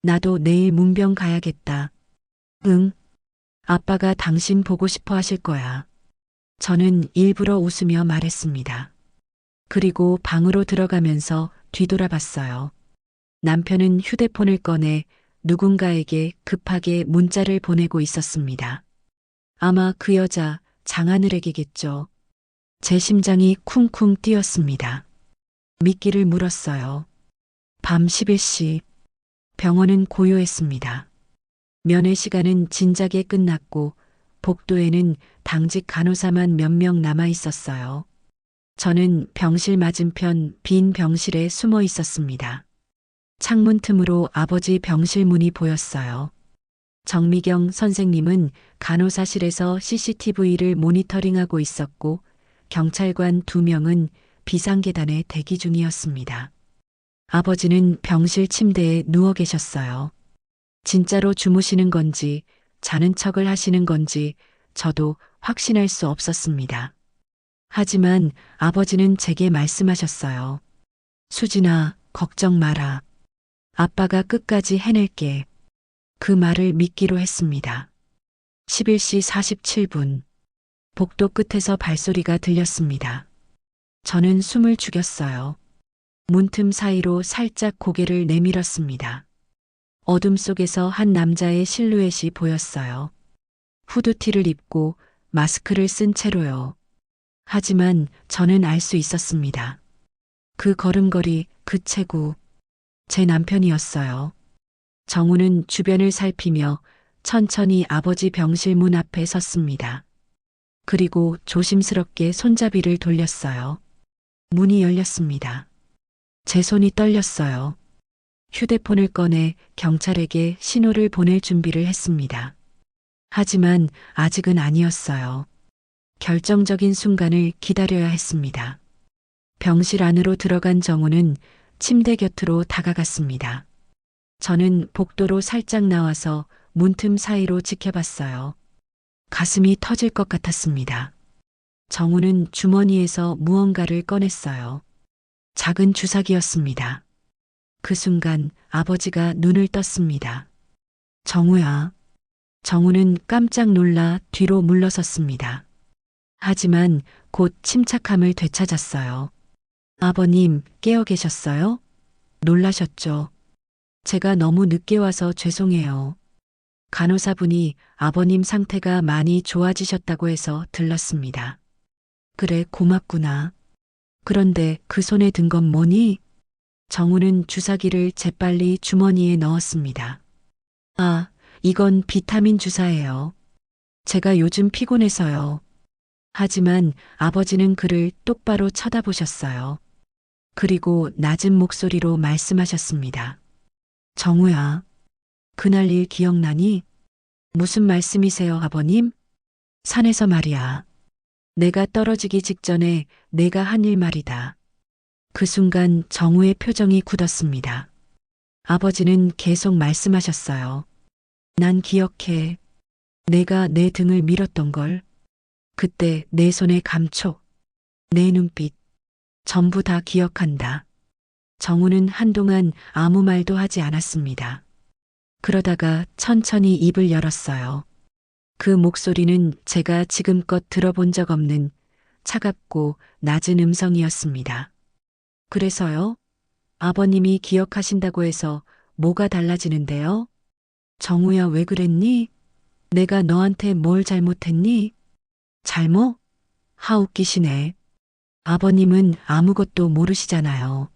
나도 내일 문병 가야겠다. 응. 아빠가 당신 보고 싶어 하실 거야. 저는 일부러 웃으며 말했습니다. 그리고 방으로 들어가면서 뒤돌아봤어요. 남편은 휴대폰을 꺼내 누군가에게 급하게 문자를 보내고 있었습니다. 아마 그 여자 장하늘에게겠죠. 제 심장이 쿵쿵 뛰었습니다. 미끼를 물었어요. 밤 11시 병원은 고요했습니다. 면회 시간은 진작에 끝났고 복도에는 당직 간호사만 몇 명 남아 있었어요. 저는 병실 맞은편 빈 병실에 숨어 있었습니다. 창문 틈으로 아버지 병실 문이 보였어요. 정미경 선생님은 간호사실에서 CCTV를 모니터링하고 있었고 경찰관 2명은 비상계단에 대기 중이었습니다. 아버지는 병실 침대에 누워 계셨어요. 진짜로 주무시는 건지 자는 척을 하시는 건지 저도 확신할 수 없었습니다. 하지만 아버지는 제게 말씀하셨어요. 수진아, 걱정 마라. 아빠가 끝까지 해낼게. 그 말을 믿기로 했습니다. 11시 47분. 복도 끝에서 발소리가 들렸습니다. 저는 숨을 죽였어요. 문틈 사이로 살짝 고개를 내밀었습니다. 어둠 속에서 한 남자의 실루엣이 보였어요. 후드티를 입고 마스크를 쓴 채로요. 하지만 저는 알 수 있었습니다. 그 걸음걸이, 그 체구, 제 남편이었어요. 정우는 주변을 살피며 천천히 아버지 병실 문 앞에 섰습니다. 그리고 조심스럽게 손잡이를 돌렸어요. 문이 열렸습니다. 제 손이 떨렸어요. 휴대폰을 꺼내 경찰에게 신호를 보낼 준비를 했습니다. 하지만 아직은 아니었어요. 결정적인 순간을 기다려야 했습니다. 병실 안으로 들어간 정우는 침대 곁으로 다가갔습니다. 저는 복도로 살짝 나와서 문틈 사이로 지켜봤어요. 가슴이 터질 것 같았습니다. 정우는 주머니에서 무언가를 꺼냈어요. 작은 주사기였습니다. 그 순간 아버지가 눈을 떴습니다. 정우야. 정우는 깜짝 놀라 뒤로 물러섰습니다. 하지만 곧 침착함을 되찾았어요. 아버님, 깨어 계셨어요? 놀라셨죠? 제가 너무 늦게 와서 죄송해요. 간호사분이 아버님 상태가 많이 좋아지셨다고 해서 들렀습니다. 그래, 고맙구나. 그런데 그 손에 든 건 뭐니? 정우는 주사기를 재빨리 주머니에 넣었습니다. 아, 이건 비타민 주사예요. 제가 요즘 피곤해서요. 하지만 아버지는 그를 똑바로 쳐다보셨어요. 그리고 낮은 목소리로 말씀하셨습니다. 정우야, 그날 일 기억나니? 무슨 말씀이세요, 아버님? 산에서 말이야. 내가 떨어지기 직전에 내가 한 일 말이다. 그 순간 정우의 표정이 굳었습니다. 아버지는 계속 말씀하셨어요. 난 기억해. 내가 내 등을 밀었던 걸. 그때 내 손의 감촉, 내 눈빛, 전부 다 기억한다. 정우는 한동안 아무 말도 하지 않았습니다. 그러다가 천천히 입을 열었어요. 그 목소리는 제가 지금껏 들어본 적 없는 차갑고 낮은 음성이었습니다. 그래서요? 아버님이 기억하신다고 해서 뭐가 달라지는데요? 정우야, 왜 그랬니? 내가 너한테 뭘 잘못했니? 잘못? 하웃기시네. 아버님은 아무것도 모르시잖아요.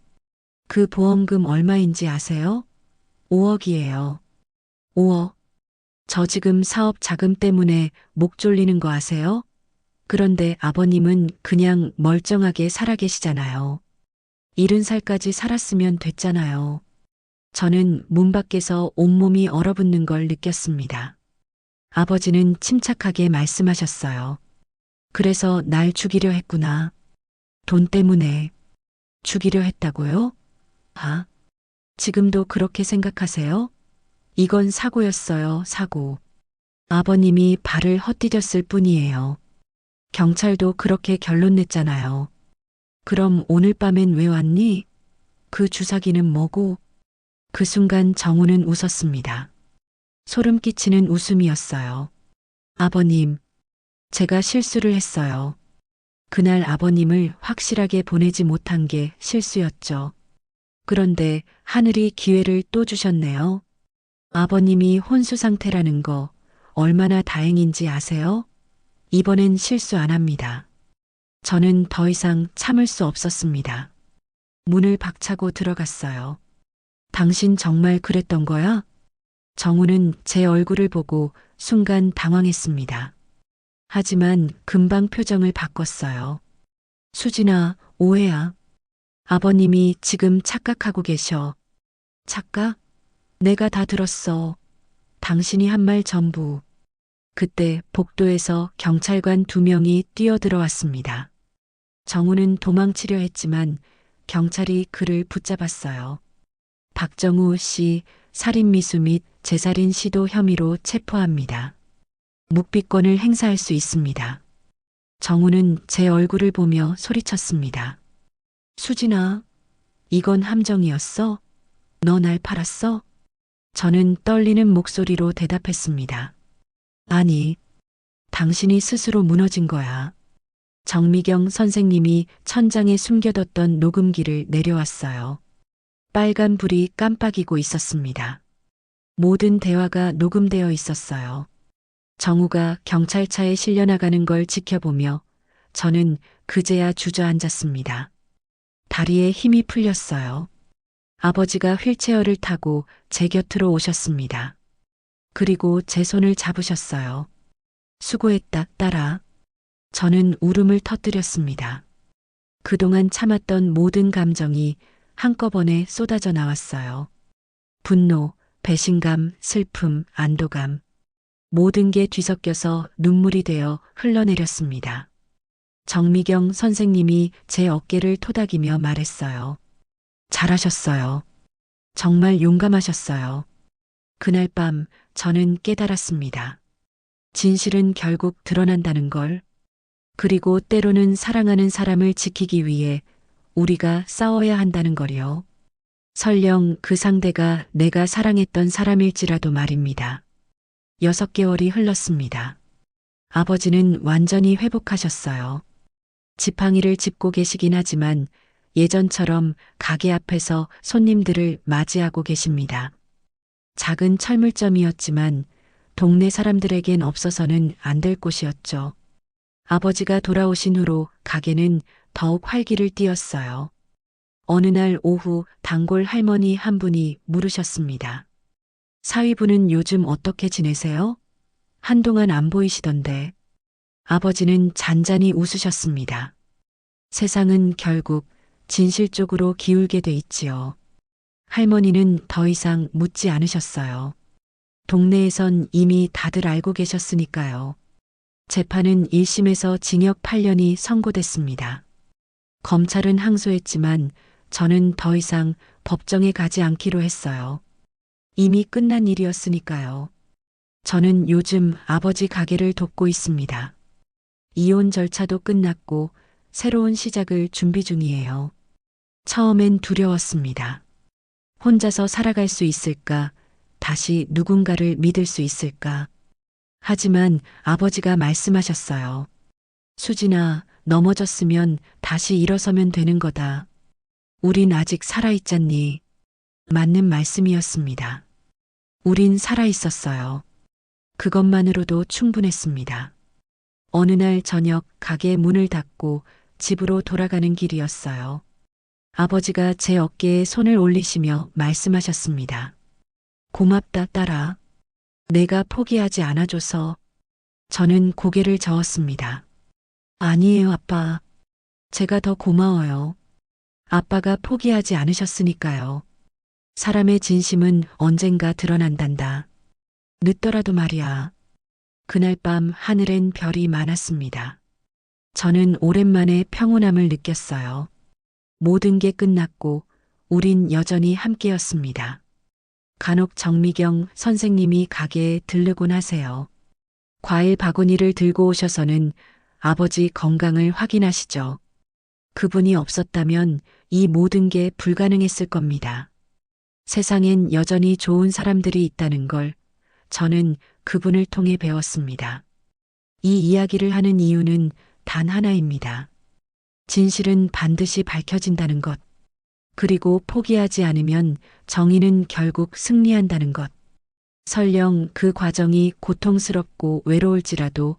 그 보험금 얼마인지 아세요? 5억이에요. 5억. 저 지금 사업 자금 때문에 목 졸리는 거 아세요? 그런데 아버님은 그냥 멀쩡하게 살아 계시잖아요. 70살까지 살았으면 됐잖아요. 저는 문 밖에서 온몸이 얼어붙는 걸 느꼈습니다. 아버지는 침착하게 말씀하셨어요. 그래서 날 죽이려 했구나. 돈 때문에 죽이려 했다고요? 아, 지금도 그렇게 생각하세요? 이건 사고였어요, 사고. 아버님이 발을 헛디뎠을 뿐이에요. 경찰도 그렇게 결론 냈잖아요. 그럼 오늘 밤엔 왜 왔니? 그 주사기는 뭐고? 그 순간 정우는 웃었습니다. 소름 끼치는 웃음이었어요. 아버님, 제가 실수를 했어요. 그날 아버님을 확실하게 보내지 못한 게 실수였죠. 그런데 하늘이 기회를 또 주셨네요. 아버님이 혼수 상태라는 거 얼마나 다행인지 아세요? 이번엔 실수 안 합니다. 저는 더 이상 참을 수 없었습니다. 문을 박차고 들어갔어요. 당신 정말 그랬던 거야? 정우는 제 얼굴을 보고 순간 당황했습니다. 하지만 금방 표정을 바꿨어요. 수진아, 오해야. 아버님이 지금 착각하고 계셔. 착각? 내가 다 들었어. 당신이 한 말 전부. 그때 복도에서 경찰관 2명이 뛰어들어왔습니다. 정우는 도망치려 했지만 경찰이 그를 붙잡았어요. 박정우 씨 살인미수 및 재살인 시도 혐의로 체포합니다. 묵비권을 행사할 수 있습니다. 정우는 제 얼굴을 보며 소리쳤습니다. 수진아, 이건 함정이었어? 너 날 팔았어? 저는 떨리는 목소리로 대답했습니다. 아니, 당신이 스스로 무너진 거야. 정미경 선생님이 천장에 숨겨뒀던 녹음기를 내려왔어요. 빨간 불이 깜빡이고 있었습니다. 모든 대화가 녹음되어 있었어요. 정우가 경찰차에 실려나가는 걸 지켜보며 저는 그제야 주저앉았습니다. 다리에 힘이 풀렸어요. 아버지가 휠체어를 타고 제 곁으로 오셨습니다. 그리고 제 손을 잡으셨어요. 수고했다, 딸아. 저는 울음을 터뜨렸습니다. 그동안 참았던 모든 감정이 한꺼번에 쏟아져 나왔어요. 분노, 배신감, 슬픔, 안도감. 모든 게 뒤섞여서 눈물이 되어 흘러내렸습니다. 정미경 선생님이 제 어깨를 토닥이며 말했어요. 잘하셨어요. 정말 용감하셨어요. 그날 밤 저는 깨달았습니다. 진실은 결국 드러난다는 걸. 그리고 때로는 사랑하는 사람을 지키기 위해 우리가 싸워야 한다는 걸요. 설령 그 상대가 내가 사랑했던 사람일지라도 말입니다. 6개월이 흘렀습니다. 아버지는 완전히 회복하셨어요. 지팡이를 짚고 계시긴 하지만 예전처럼 가게 앞에서 손님들을 맞이하고 계십니다. 작은 철물점이었지만 동네 사람들에겐 없어서는 안 될 곳이었죠. 아버지가 돌아오신 후로 가게는 더욱 활기를 띠었어요. 어느 날 오후 단골 할머니 한 분이 물으셨습니다. 사위분은 요즘 어떻게 지내세요? 한동안 안 보이시던데. 아버지는 잔잔히 웃으셨습니다. 세상은 결국 진실 쪽으로 기울게 돼 있지요. 할머니는 더 이상 묻지 않으셨어요. 동네에선 이미 다들 알고 계셨으니까요. 재판은 1심에서 징역 8년이 선고됐습니다. 검찰은 항소했지만 저는 더 이상 법정에 가지 않기로 했어요. 이미 끝난 일이었으니까요. 저는 요즘 아버지 가게를 돕고 있습니다. 이혼 절차도 끝났고 새로운 시작을 준비 중이에요. 처음엔 두려웠습니다. 혼자서 살아갈 수 있을까? 다시 누군가를 믿을 수 있을까? 하지만 아버지가 말씀하셨어요. 수진아, 넘어졌으면 다시 일어서면 되는 거다. 우린 아직 살아있잖니. 맞는 말씀이었습니다. 우린 살아있었어요. 그것만으로도 충분했습니다. 어느 날 저녁 가게 문을 닫고 집으로 돌아가는 길이었어요. 아버지가 제 어깨에 손을 올리시며 말씀하셨습니다. 고맙다, 딸아. 내가 포기하지 않아줘서. 저는 고개를 저었습니다. 아니에요, 아빠. 제가 더 고마워요. 아빠가 포기하지 않으셨으니까요. 사람의 진심은 언젠가 드러난단다. 늦더라도 말이야. 그날 밤 하늘엔 별이 많았습니다. 저는 오랜만에 평온함을 느꼈어요. 모든 게 끝났고 우린 여전히 함께였습니다. 간혹 정미경 선생님이 가게에 들르곤 하세요. 과일 바구니를 들고 오셔서는 아버지 건강을 확인하시죠. 그분이 없었다면 이 모든 게 불가능했을 겁니다. 세상엔 여전히 좋은 사람들이 있다는 걸 저는 그분을 통해 배웠습니다. 이 이야기를 하는 이유는 단 하나입니다. 진실은 반드시 밝혀진다는 것. 그리고 포기하지 않으면 정의는 결국 승리한다는 것. 설령 그 과정이 고통스럽고 외로울지라도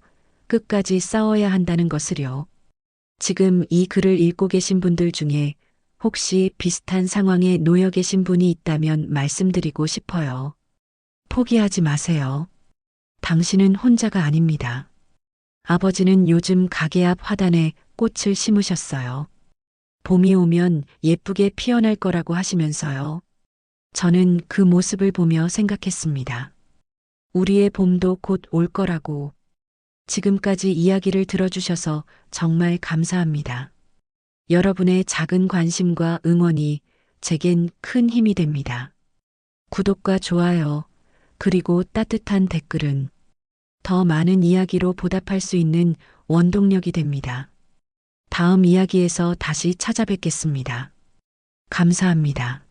끝까지 싸워야 한다는 것을요. 지금 이 글을 읽고 계신 분들 중에 혹시 비슷한 상황에 놓여 계신 분이 있다면 말씀드리고 싶어요. 포기하지 마세요. 당신은 혼자가 아닙니다. 아버지는 요즘 가게 앞 화단에 꽃을 심으셨어요. 봄이 오면 예쁘게 피어날 거라고 하시면서요. 저는 그 모습을 보며 생각했습니다. 우리의 봄도 곧 올 거라고. 지금까지 이야기를 들어주셔서 정말 감사합니다. 여러분의 작은 관심과 응원이 제겐 큰 힘이 됩니다. 구독과 좋아요, 그리고 따뜻한 댓글은 더 많은 이야기로 보답할 수 있는 원동력이 됩니다. 다음 이야기에서 다시 찾아뵙겠습니다. 감사합니다.